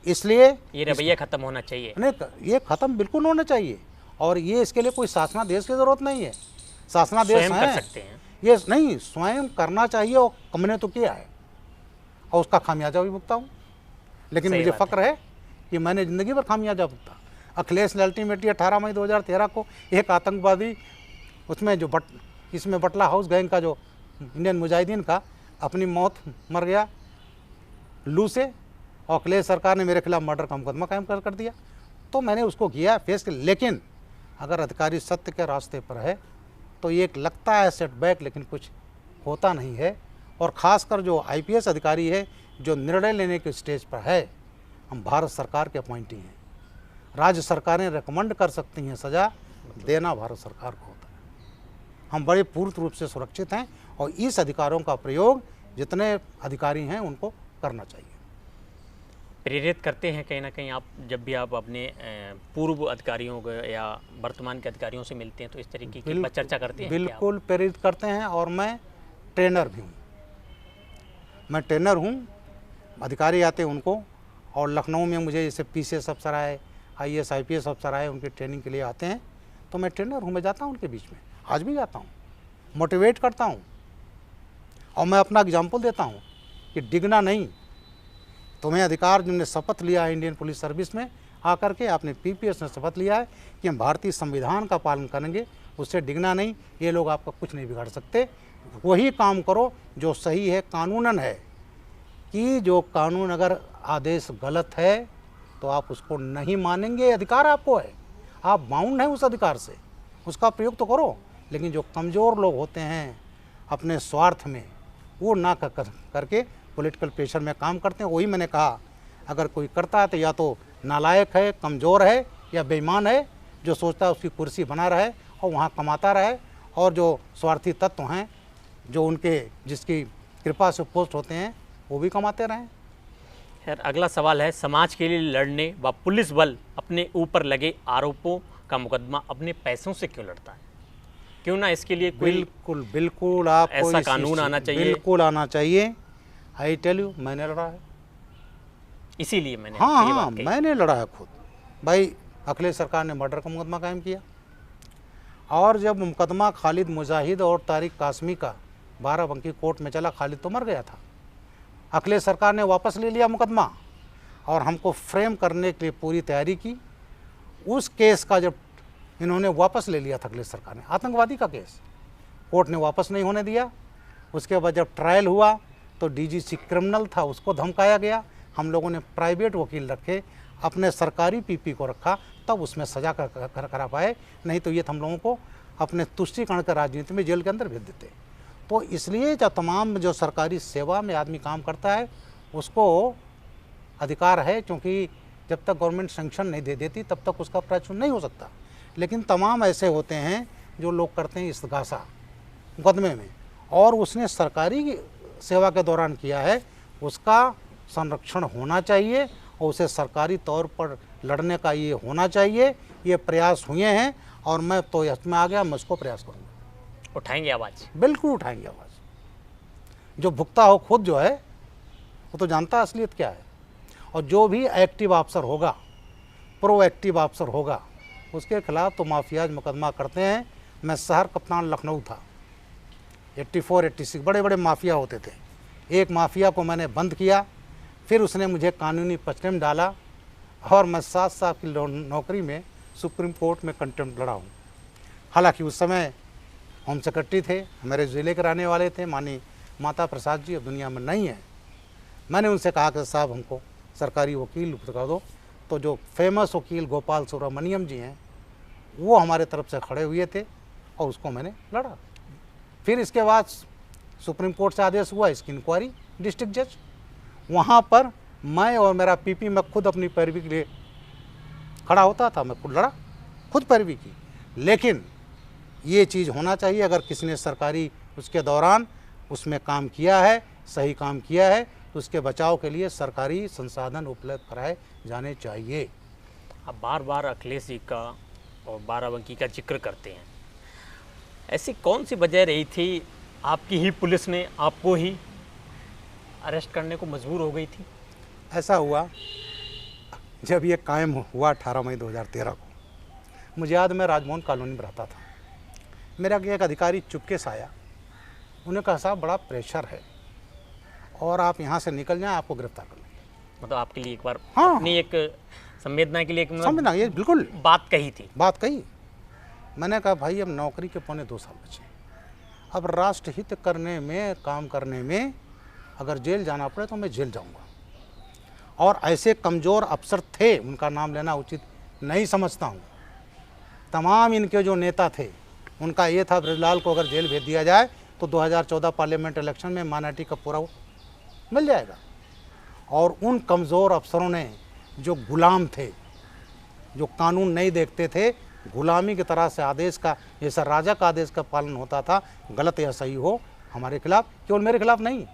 S2: इसलिए
S1: ये रवैया ख़त्म होना चाहिए।
S2: नहीं, ये ख़त्म बिल्कुल होना चाहिए। और ये इसके लिए कोई शासनादेश की ज़रूरत नहीं है। शासनादेश
S1: कर सकते हैं
S2: ये नहीं, स्वयं करना चाहिए, और हमने तो किया है और उसका खामियाजा भी भुगता हूँ। लेकिन मुझे फ़क्र है कि मैंने ज़िंदगी भर खामियाजा भुगता। अखिलेश ने अल्टीमेटली 18 मई 2013 को एक आतंकवादी, उसमें जो इसमें बटला हाउस गैंग का जो इंडियन मुजाहिदीन का, अपनी मौत मर गया लू से, और अखिलेश सरकार ने मेरे खिलाफ मर्डर का मुकदमा कायम कर दिया। तो मैंने उसको किया फेस के। लेकिन अगर अधिकारी सत्य के रास्ते पर है तो ये एक लगता है सेटबैक, लेकिन कुछ होता नहीं है। और ख़ासकर जो आईपीएस अधिकारी है जो निर्णय लेने के स्टेज पर है, हम भारत सरकार के अपॉइंटी हैं। राज्य सरकारें रिकमेंड कर सकती हैं, सज़ा देना भारत सरकार को होता है। हम बड़े पूर्ण रूप से सुरक्षित हैं और इस अधिकारों का प्रयोग जितने अधिकारी हैं उनको करना चाहिए।
S1: प्रेरित करते हैं कहीं ना कहीं आप, जब भी आप अपने पूर्व अधिकारियों को या वर्तमान के अधिकारियों से मिलते हैं तो इस तरीके की चर्चा करते हैं?
S2: बिल्कुल प्रेरित करते हैं और मैं ट्रेनर भी हूँ। मैं ट्रेनर हूँ, अधिकारी आते हैं उनको, और लखनऊ में मुझे जैसे PCS अफसर आए, IAS IPS अफसर आए, उनकी ट्रेनिंग के लिए आते हैं, तो मैं ट्रेनर हूँ, मैं जाता हूँ उनके बीच में, आज भी जाता हूँ, मोटिवेट करता हूँ और मैं अपना एग्जाम्पल देता हूँ कि डिगना नहीं, तुम्हें अधिकार, जिनने शपथ लिया है इंडियन पुलिस सर्विस में आकर के, आपने PPS ने शपथ लिया है कि हम भारतीय संविधान का पालन करेंगे, उससे डिगना नहीं, ये लोग आपका कुछ नहीं बिगाड़ सकते। वही काम करो जो सही है, कानूनन है, कि जो कानून अगर आदेश गलत है तो आप उसको नहीं मानेंगे, अधिकार आपको है, आप बाउंड हैं उस अधिकार से, उसका प्रयोग तो करो। लेकिन जो कमज़ोर लोग होते हैं अपने स्वार्थ में, वो ना करके पॉलिटिकल प्रेशर में काम करते हैं। वही मैंने कहा, अगर कोई करता है तो या तो नालायक है, कमज़ोर है, या बेईमान है, जो सोचता है उसकी कुर्सी बना रहे और वहाँ कमाता रहे, और जो स्वार्थी तत्व हैं जो उनके जिसकी कृपा से पोस्ट होते हैं वो भी कमाते रहें।
S1: खैर, अगला सवाल है, समाज के लिए लड़ने व पुलिस बल अपने ऊपर लगे आरोपों का मुकदमा अपने पैसों से क्यों लड़ता है? क्यों ना इसके लिए कोई
S2: बिल्कुल आपको
S1: ऐसा कानून आना चाहिए?
S2: बिल्कुल आना चाहिए। आई टेल यू, मैंने लड़ा है,
S1: इसीलिए मैंने
S2: हाँ, मैंने लड़ा है खुद। भाई अखिलेश सरकार ने मर्डर का मुकदमा कायम किया, और जब मुकदमा खालिद मुजाहिद और तारिक कासमी का बाराबंकी कोर्ट में चला, खालिद तो मर गया था, अखिलेश सरकार ने वापस ले लिया मुकदमा और हमको फ्रेम करने के लिए पूरी तैयारी की। उस केस का जब इन्होंने वापस ले लिया था अखिलेश सरकार ने, आतंकवादी का केस, कोर्ट ने वापस नहीं होने दिया। उसके बाद जब ट्रायल हुआ तो DGC क्रिमिनल था, उसको धमकाया गया। हम लोगों ने प्राइवेट वकील रखे, अपने सरकारी PP को रखा, तब उसमें सजा करा पाए, नहीं तो ये हम लोगों को अपने तुष्टीकरण का राजनीति में जेल के अंदर भेज देते। तो इसलिए जो तमाम जो सरकारी सेवा में आदमी काम करता है उसको अधिकार है, क्योंकि जब तक गवर्नमेंट सैंक्शन नहीं दे देती तब तक उसका प्राचुर्य नहीं हो सकता। लेकिन तमाम ऐसे होते हैं जो लोग करते हैं इस्तगासा मुकदमे में, और उसने सरकारी सेवा के दौरान किया है, उसका संरक्षण होना चाहिए और उसे सरकारी तौर पर लड़ने का ये होना चाहिए। ये प्रयास हुए हैं और मैं तो इसमें आ गया, मैं उसको प्रयास करूँगा।
S1: उठाएंगे आवाज़?
S2: बिल्कुल उठाएंगे आवाज़। जो भुगता हो खुद जो है वो तो जानता है असलियत क्या है, और जो भी एक्टिव अफसर होगा, प्रोएक्टिव अफसर होगा, उसके खिलाफ तो माफियाज मुकदमा करते हैं। मैं शहर कप्तान लखनऊ था, 84-86 बड़े बड़े माफिया होते थे। एक माफिया को मैंने बंद किया, फिर उसने मुझे कानूनी पचड़े में डाला, और मैं 7 साल की नौकरी में सुप्रीम कोर्ट में कंटेम्प्ट लड़ा हूँ। हालांकि उस समय होम सेक्रेटरी थे, मेरे ज़िले के रहने वाले थे, माननीय माता प्रसाद जी, अब दुनिया में नहीं है। मैंने उनसे कहा कि साहब हमको सरकारी वकील कर दो, तो जो फेमस वकील गोपाल सुब्रमण्यम जी हैं वो हमारे तरफ से खड़े हुए थे और उसको मैंने लड़ा। फिर इसके बाद सुप्रीम कोर्ट से आदेश हुआ इसकी इंक्वायरी, डिस्ट्रिक्ट जज, वहाँ पर मैं और मेरा PP, मैं खुद अपनी पैरवी के लिए खड़ा होता था, मैं खुद लड़ा, खुद पैरवी की। लेकिन ये चीज़ होना चाहिए, अगर किसी ने सरकारी उसके दौरान उसमें काम किया है, सही काम किया है, तो उसके बचाव के लिए सरकारी संसाधन उपलब्ध कराए जाने चाहिए।
S1: आप बार बार अखिलेश जी का और बाराबंकी का जिक्र करते हैं, ऐसी कौन सी वजह रही थी आपकी ही पुलिस ने आपको ही अरेस्ट करने को मजबूर हो गई थी?
S2: ऐसा हुआ जब ये कायम हुआ 18 मई 2013 को, मुझे याद, मैं राजमोहन कॉलोनी में रहता था। मेरा एक अधिकारी चुपके से आया, उन्होंने कहा साहब बड़ा प्रेशर है और आप यहाँ से निकल जाएं, आपको गिरफ्तार कर लेंगे।
S1: मतलब आपके लिए एक बार
S2: हाँ,
S1: अपनी एक संवेदना के लिए एक
S2: संवेदना, ये बिल्कुल
S1: बात कही थी।
S2: बात कही। मैंने कहा भाई अब नौकरी के पौने 2 साल बचे, अब राष्ट्रहित करने में, काम करने में अगर जेल जाना पड़े तो मैं जेल जाऊंगा। और ऐसे कमज़ोर अफसर थे, उनका नाम लेना उचित नहीं समझता हूँ। तमाम इनके जो नेता थे उनका ये था ब्रजलाल को अगर जेल भेज दिया जाए तो 2014 पार्लियामेंट इलेक्शन में माइनॉरिटी का पूरा मिल जाएगा। और उन कमज़ोर अफसरों ने, जो गुलाम थे, जो कानून नहीं देखते थे, गुलामी की तरह से आदेश का, जैसा राजा का आदेश का पालन होता था, गलत या सही हो, हमारे खिलाफ, केवल मेरे खिलाफ नहीं,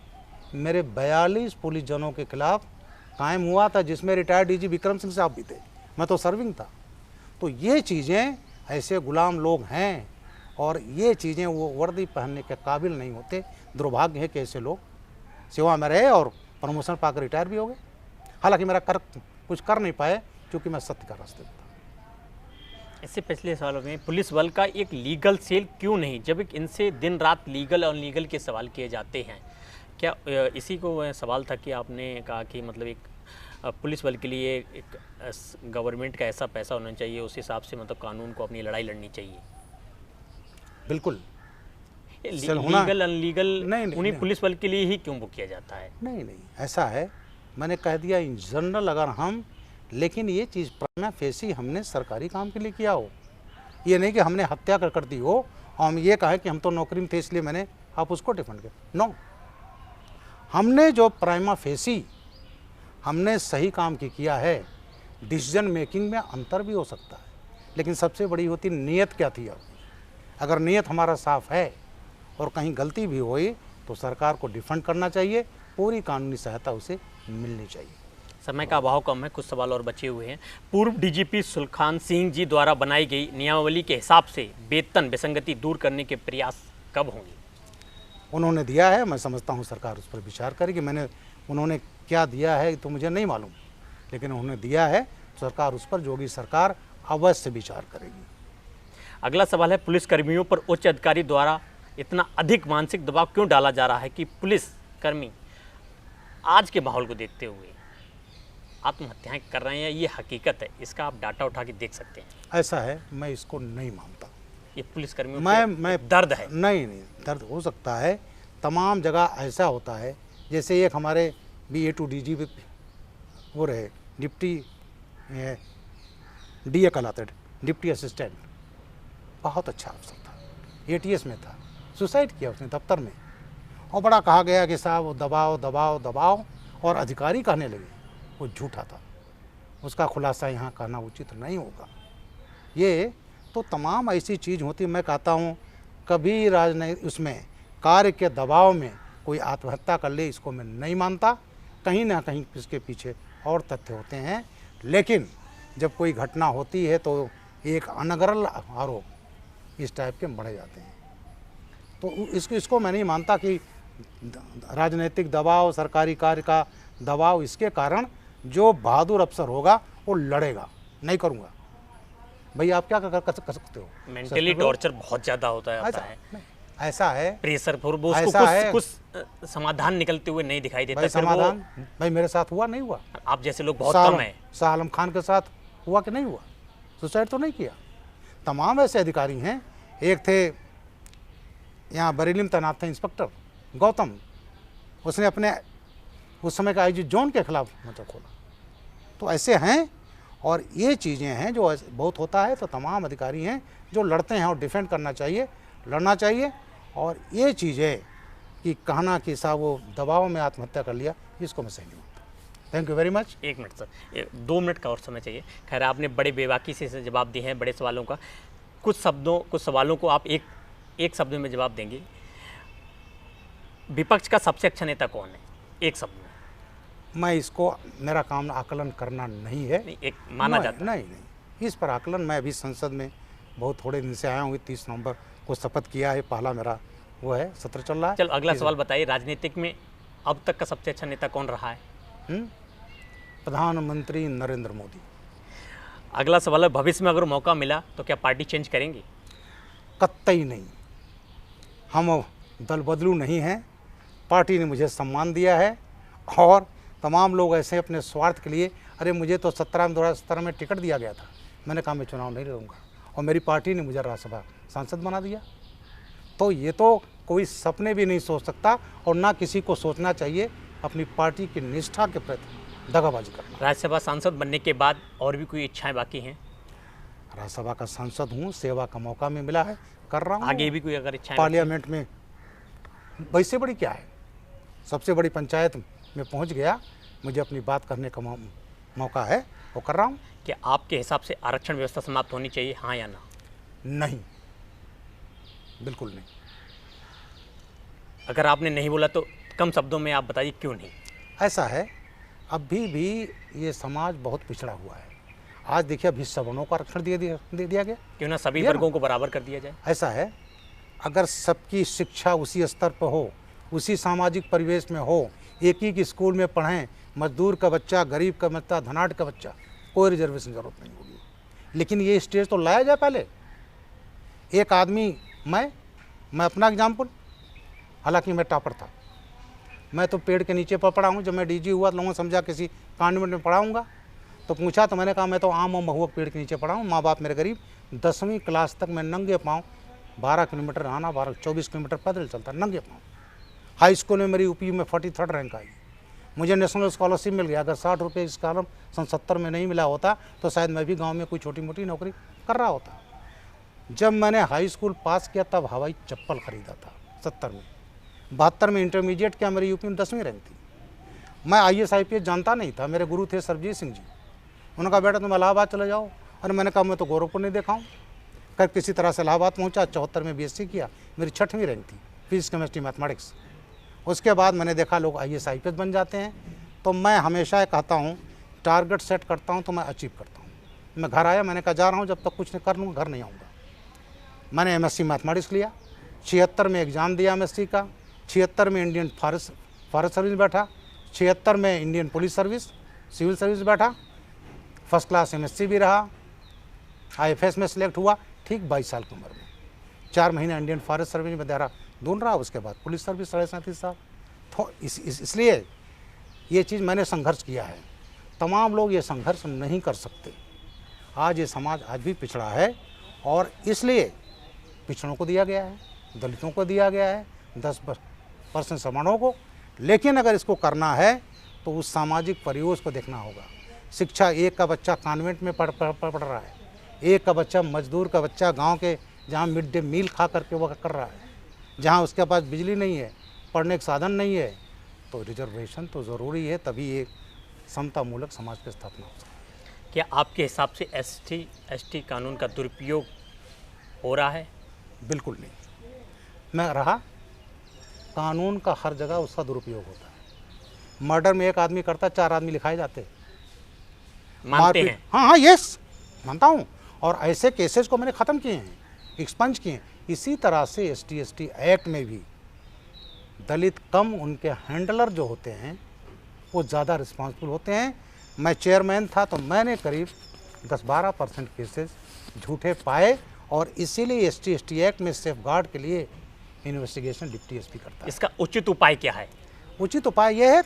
S2: मेरे 42 पुलिस जनों के खिलाफ कायम हुआ था, जिसमें रिटायर्ड डीजी विक्रम सिंह साहब भी थे, मैं तो सर्विंग था। तो ये चीज़ें, ऐसे गुलाम लोग हैं और ये चीज़ें वो वर्दी पहनने के काबिल नहीं होते। दुर्भाग्य है कि ऐसे लोग सेवा में रहे और प्रमोशन पाकर रिटायर भी हो गए। हालांकि मेरा कुछ कर नहीं पाए क्योंकि मैं सत्य का रास्ते था।
S1: इससे पिछले सालों में पुलिस बल का एक लीगल सेल क्यों नहीं, जब इनसे दिन रात लीगल और लीगल के सवाल किए जाते हैं? क्या इसी को सवाल था कि आपने कहा कि मतलब एक पुलिस बल के लिए एक गवर्नमेंट का ऐसा पैसा होना चाहिए, उस हिसाब से मतलब कानून को अपनी लड़ाई लड़नी चाहिए?
S2: बिल्कुल।
S1: लीगल अनलीगल
S2: नहीं,
S1: उन्हीं पुलिस बल के लिए ही क्यों बुक किया जाता है?
S2: नहीं, ऐसा है, मैंने कह दिया इन जनरल, अगर हम, लेकिन ये चीज़ प्राइमा फेसी हमने सरकारी काम के लिए किया हो, ये नहीं कि हमने हत्या कर दी हो और हम ये कहें कि हम तो नौकरी में थे इसलिए मैंने, आप उसको डिफेंड किया। नो, हमने जो प्राइमा फेसी हमने सही काम की किया है। डिसीजन मेकिंग में अंतर भी हो सकता है, लेकिन सबसे बड़ी होती नीयत क्या थी आपकी। अगर नीयत हमारा साफ है और कहीं गलती भी हुई तो सरकार को डिफेंड करना चाहिए, पूरी कानूनी सहायता उसे मिलनी चाहिए।
S1: समय का अभाव कम है, कुछ सवाल और बचे हुए हैं। पूर्व डीजीपी सुलखान सिंह जी द्वारा बनाई गई नियमावली के हिसाब से वेतन विसंगति दूर करने के प्रयास कब होंगे?
S2: उन्होंने दिया है, मैं समझता हूँ सरकार उस पर विचार करेगी। उन्होंने क्या दिया है तो मुझे नहीं मालूम, लेकिन उन्होंने दिया है, सरकार उस पर, जोगी सरकार अवश्य विचार करेगी।
S1: अगला सवाल है, पुलिस कर्मियों पर उच्च अधिकारी द्वारा इतना अधिक मानसिक दबाव क्यों डाला जा रहा है कि पुलिस कर्मी आज के माहौल को देखते हुए आत्महत्याएं कर रहे हैं? ये हकीकत है, इसका आप डाटा उठा के देख सकते हैं।
S2: ऐसा है, मैं इसको नहीं मानता।
S1: ये पुलिस कर्मियों
S2: मैं
S1: दर्द है?
S2: नहीं, दर्द हो सकता है, तमाम जगह ऐसा होता है। जैसे एक हमारे BA2 DG वो रहे, डिप्टी DA कहलाते, डिप्टी असिस्टेंट, बहुत अच्छा अफसर था, ATS में था, सुसाइड किया उसने दफ्तर में, और बड़ा कहा गया कि साहब वो दबाओ दबाओ दबाओ, और अधिकारी कहने लगे, वो झूठा था। उसका खुलासा यहाँ करना उचित नहीं होगा। ये तो तमाम ऐसी चीज़ होती, मैं कहता हूँ कभी राजनीति उसमें कार्य के दबाव में कोई आत्महत्या कर ले, इसको मैं नहीं मानता। कहीं ना कहीं इसके पीछे और तथ्य होते हैं, लेकिन जब कोई घटना होती है तो एक अनगरल आरोप इस टाइप के बढ़े जाते हैं। तो इसको मैं नहीं मानता कि राजनीतिक दबाव, सरकारी कार्य का दबाव, इसके कारण जो बहादुर अफसर होगा वो लड़ेगा। नहीं करूँगा भाई, आप क्या कर सकते हो?
S1: मेंटली टॉर्चर बहुत ज़्यादा होता है,
S2: ऐसा है,
S1: प्रेशर पर वो कुछ समाधान निकलते हुए नहीं दिखाई देता।
S2: भाई समाधान भाई मेरे साथ हुआ नहीं हुआ?
S1: आप जैसे लोग बहुत कम हैं।
S2: शाह आलम खान के साथ हुआ कि नहीं हुआ? सुसाइड तो नहीं किया। तमाम ऐसे अधिकारी हैं। एक थे यहाँ बरेली में तैनात थे इंस्पेक्टर गौतम, उसने अपने उस समय का IG जोन के खिलाफ मतलब खोला। तो ऐसे हैं, और ये चीज़ें हैं जो बहुत होता है। तो तमाम अधिकारी हैं जो लड़ते हैं और डिफेंड करना चाहिए, लड़ना चाहिए। और ये चीज़ें कि कहना कि साहब वो दबाव में आत्महत्या कर लिया, इसको मैं सही नहीं मानता। Thank you very much.
S1: 1 minute sir, 2 minute का और समय चाहिए। खैर, आपने बड़े बेबाकी से जवाब दिए हैं बड़े सवालों का। कुछ सवालों को आप एक शब्द में जवाब देंगे। विपक्ष का सबसे अच्छा नेता कौन है, एक शब्द में?
S2: मैं इसको, मेरा काम आकलन करना नहीं है।
S1: नहीं, एक माना जाता है।
S2: नहीं, इस पर आकलन, मैं अभी संसद में बहुत थोड़े दिन से आया हूँ। 30 नवंबर को शपथ किया है, पहला मेरा वो है, सत्र चल रहा है।
S1: चलो अगला सवाल बताइए, राजनीतिक में अब तक का सबसे अच्छा नेता कौन रहा है?
S2: प्रधानमंत्री नरेंद्र मोदी।
S1: अगला सवाल है, भविष्य में अगर मौका मिला तो क्या पार्टी चेंज करेंगे?
S2: कतई नहीं, हम दल बदलू नहीं हैं। पार्टी ने मुझे सम्मान दिया है, और तमाम लोग ऐसे अपने स्वार्थ के लिए, अरे मुझे तो 2017 में टिकट दिया गया था, मैंने कहा मैं चुनाव नहीं लड़ूंगा, और मेरी पार्टी ने मुझे राज्यसभा सांसद बना दिया। तो ये तो कोई सपने भी नहीं सोच सकता, और ना किसी को सोचना चाहिए अपनी पार्टी की निष्ठा के प्रति दगाबाजी करना।
S1: राज्यसभा सांसद बनने के बाद और भी कोई इच्छाएं बाकी हैं?
S2: राज्यसभा का सांसद हूँ, सेवा का मौका में मिला है, कर रहा हूँ।
S1: आगे भी कोई अगर इच्छाएं?
S2: पार्लियामेंट में वैसे बड़ी क्या है, सबसे बड़ी पंचायत में पहुँच गया, मुझे अपनी बात करने का मौका है वो कर रहा हूँ।
S1: क्या आपके हिसाब से आरक्षण व्यवस्था समाप्त होनी चाहिए, हाँ या ना?
S2: नहीं, बिल्कुल नहीं।
S1: अगर आपने नहीं बोला तो कम शब्दों में आप बताइए क्यों नहीं?
S2: ऐसा है, अभी भी ये समाज बहुत पिछड़ा हुआ है। आज देखिए, अभी सवर्णों को आरक्षण दे दिया गया।
S1: क्यों ना सभी
S2: दिया ना?
S1: वर्गों को बराबर कर दिया जाए।
S2: ऐसा है, अगर सबकी शिक्षा उसी स्तर पर हो, उसी सामाजिक परिवेश में हो, एक ही स्कूल में पढ़ें, मजदूर का बच्चा, गरीब का बच्चा, धनाढ़ का बच्चा, कोई रिजर्वेशन की जरूरत नहीं होगी। लेकिन ये स्टेज तो लाया जाए पहले। एक आदमी, मैं अपना एग्जाम्पल, हालांकि मैं टॉपर था, मैं तो पेड़ के नीचे पर पढ़ा हूँ। जब मैं डीजी हुआ तो लोगों ने समझा किसी कॉन्वेंट में पढ़ाऊँगा, तो पूछा तो मैंने कहा मैं तो आम और महुआ पेड़ के नीचे पढ़ा हूँ। माँ बाप मेरे गरीब। 10वीं क्लास तक मैं नंगे पाँव 12 किलोमीटर आना, 24 किलोमीटर पैदल चलता, नंगे पाँव। हाई स्कूल में मेरी यूपी में 43rd रैंक आई। मुझे नेशनल स्कॉलरशिप मिल गया। अगर 60 रुपये इस कारण सन 70 में नहीं मिला होता तो शायद मैं भी गाँव में कोई छोटी मोटी नौकरी कर रहा होता। जब मैंने हाई स्कूल पास किया तब हवाई चप्पल ख़रीदा था 70 में। 72 में इंटरमीडिएट किया, मेरी यूपी में 10वीं रैंक थी। मैं IAS IPS जानता नहीं था। मेरे गुरु थे सरजीत सिंह जी। उन्होंने कहा बेटा तुम इलाहाबाद चले जाओ। और मैंने कहा मैं तो गोरखपुर नहीं देखा हूँ। कर किसी तरह से इलाहाबाद पहुँचा। 74 में BSc किया, मेरी 6वीं रैंक थी, फिजिक्स केमिस्ट्री मैथमेटिक्स। उसके बाद मैंने देखा लोग IAS IPS बन जाते हैं। तो मैं हमेशा कहता हूँ, टारगेट सेट करता हूँ तो मैं अचीव करता हूँ। मैं घर आया, मैंने कहा जा रहा हूँ, जब तक कुछ नहीं कर लूँगा घर नहीं आऊँगा। मैंने MSc मैथमेटिक्स लिया। 76 में एग्ज़ाम दिया MSc का। 76 में इंडियन फॉरेस्ट सर्विस बैठा। 76 में Indian police service, civil service बैठा। फर्स्ट क्लास MSc भी रहा। IFS में सिलेक्ट हुआ ठीक 22 साल की उम्र में। 4 महीने इंडियन फॉरेस्ट सर्विस में देहरादून रहा। उसके बाद पुलिस सर्विस 37.5 साल। तो इसलिए ये चीज़ मैंने संघर्ष किया है। तमाम लोग ये संघर्ष नहीं कर सकते। आज ये समाज आज भी पिछड़ा है और इसलिए पिछड़ों को दिया गया है, दलितों को दिया गया है, 10% सवर्णों को। लेकिन अगर इसको करना है तो उस सामाजिक परिवेश को देखना होगा। शिक्षा, एक का बच्चा कॉन्वेंट में पढ़ रहा है, एक का बच्चा मजदूर का बच्चा गांव के जहां मिड डे मील खा करके वो कर रहा है, जहां उसके पास बिजली नहीं है, पढ़ने का साधन नहीं है। तो रिजर्वेशन तो ज़रूरी है, तभी एक समतामूलक समाज की स्थापना हो सकती है।
S1: क्या आपके हिसाब से ST कानून का दुरुपयोग हो रहा है?
S2: बिल्कुल नहीं। मैं रहा, कानून का हर जगह उसका दुरुपयोग होता है। मर्डर में एक आदमी करता, 4 आदमी लिखाए जाते।
S1: मानते हैं?
S2: हाँ, यस, मानता हूँ। और ऐसे केसेस को मैंने ख़त्म किए हैं, एक्सपंज किए हैं। इसी तरह से ST एक्ट में भी दलित कम, उनके हैंडलर जो होते हैं वो ज़्यादा रिस्पॉन्सिबल होते हैं। मैं चेयरमैन था तो मैंने करीब 10-12% केसेस झूठे पाए और इसीलिए ST एक्ट में सेफ गार्ड के लिए इन्वेस्टिगेशन डिप्टी SP करता है।
S1: इसका उचित उपाय क्या है?
S2: उचित उपाय यह है,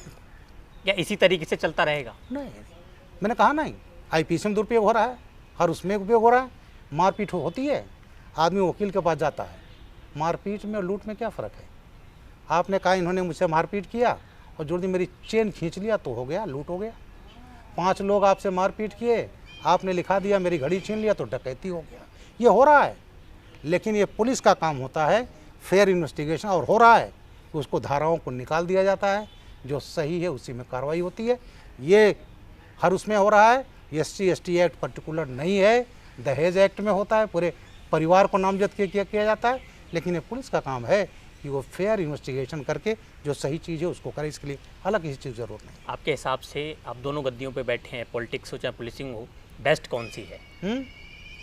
S1: क्या इसी तरीके से चलता रहेगा?
S2: नहीं, मैंने कहा नहीं, IPC में दुरुपयोग हो रहा है, हर उसमें उपयोग हो रहा है। मारपीट होती है, आदमी वकील के पास जाता है। मारपीट में और लूट में क्या फ़र्क है? आपने कहा इन्होंने मुझसे मारपीट किया और जो दिन मेरी चेन खींच लिया तो हो गया, लूट हो गया। 5 लोग आपसे मारपीट किए, आपने लिखा दिया, मेरी घड़ी छीन लिया तो डकैती हो गया। ये हो रहा है। लेकिन ये पुलिस का काम होता है फेयर इन्वेस्टिगेशन, और हो रहा है कि उसको धाराओं को निकाल दिया जाता है, जो सही है उसी में कार्रवाई होती है। ये हर उसमें हो रहा है। ST एक्ट पर्टिकुलर नहीं है, दहेज एक्ट में होता है, पूरे परिवार को नामजद किया जाता है। लेकिन ये पुलिस का काम है कि वो फेयर इन्वेस्टिगेशन करके जो सही चीज़ है उसको करे। इसके लिए अलग किसी चीज़ की ज़रूरत नहीं।
S1: आपके हिसाब से आप दोनों गद्दियों पे बैठे हैं, पॉलिटिक्स हो चाहे पुलिसिंग हो, बेस्ट कौन सी है?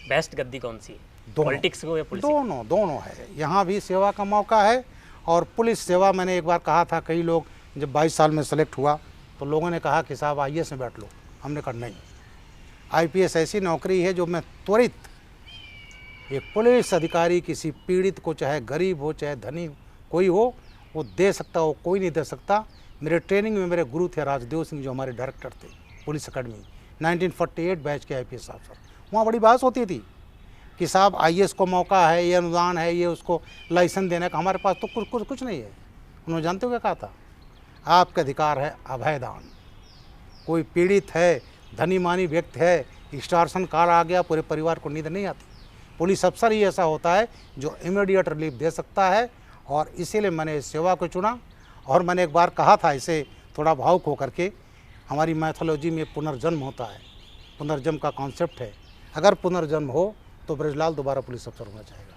S1: बेस्ट गद्दी कौन सी है, पॉलिटिक्स हो या पुलिसिंग?
S2: दोनों है। यहाँ भी सेवा का मौका है और पुलिस सेवा। मैंने एक बार कहा था, कई लोग जब 22 साल में सेलेक्ट हुआ तो लोगों ने कहा कि साहब IAS में बैठ लो। हमने कहा नहीं, IPS ऐसी नौकरी है जो मैं त्वरित, एक पुलिस अधिकारी किसी पीड़ित को, चाहे गरीब हो चाहे धनी कोई हो, वो दे सकता, वो कोई नहीं दे सकता। मेरे ट्रेनिंग में मेरे गुरु थे राजदेव सिंह, जो हमारे डायरेक्टर थे पुलिस अकेडमी, 1948 बैच के IPS ऑफिसर। वहाँ बड़ी बहस होती थी कि साहब IAS को मौका है, ये अनुदान है, ये उसको लाइसेंस देने का। हमारे पास तो कुछ नहीं है। उन्होंने जानते हो क्या कहा था? आपका अधिकार है अभयदान। कोई पीड़ित है, धनी मानी व्यक्ति है, एक्सटॉर्शन काल आ गया, पूरे परिवार को नींद नहीं आती, पुलिस अफसर ही ऐसा होता है जो इमीडिएट रिलीफ दे सकता है। और इसीलिए मैंने इस सेवा को चुना। और मैंने एक बार कहा था इसे थोड़ा भावुक होकर के हमारी मैथोलॉजी में पुनर्जन्म होता है, पुनर्जन्म का कॉन्सेप्ट है। अगर पुनर्जन्म हो तो बृजलाल दोबारा पुलिस अफसर होना चाहेगा।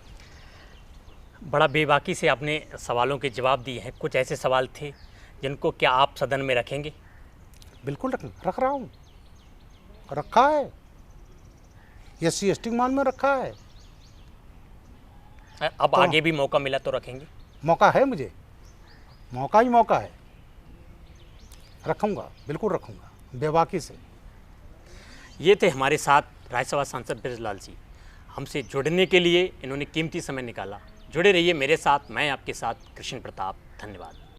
S1: बड़ा बेबाकी से आपने सवालों के जवाब दिए हैं। कुछ ऐसे सवाल थे जिनको क्या आप सदन में रखेंगे?
S2: बिल्कुल रख रहा हूँ, रखा है, SC ST मान में रखा है।
S1: अब
S2: तो
S1: आगे भी मौका मिला तो रखेंगे?
S2: मौका है, मुझे मौका ही मौका है, रखूँगा, बिल्कुल रखूँगा, बेबाकी से।
S1: ये थे हमारे साथ राज्यसभा सांसद बृजलाल जी। हमसे जुड़ने के लिए इन्होंने कीमती समय निकाला। जुड़े रहिए मेरे साथ, मैं आपके साथ कृष्ण प्रताप। धन्यवाद।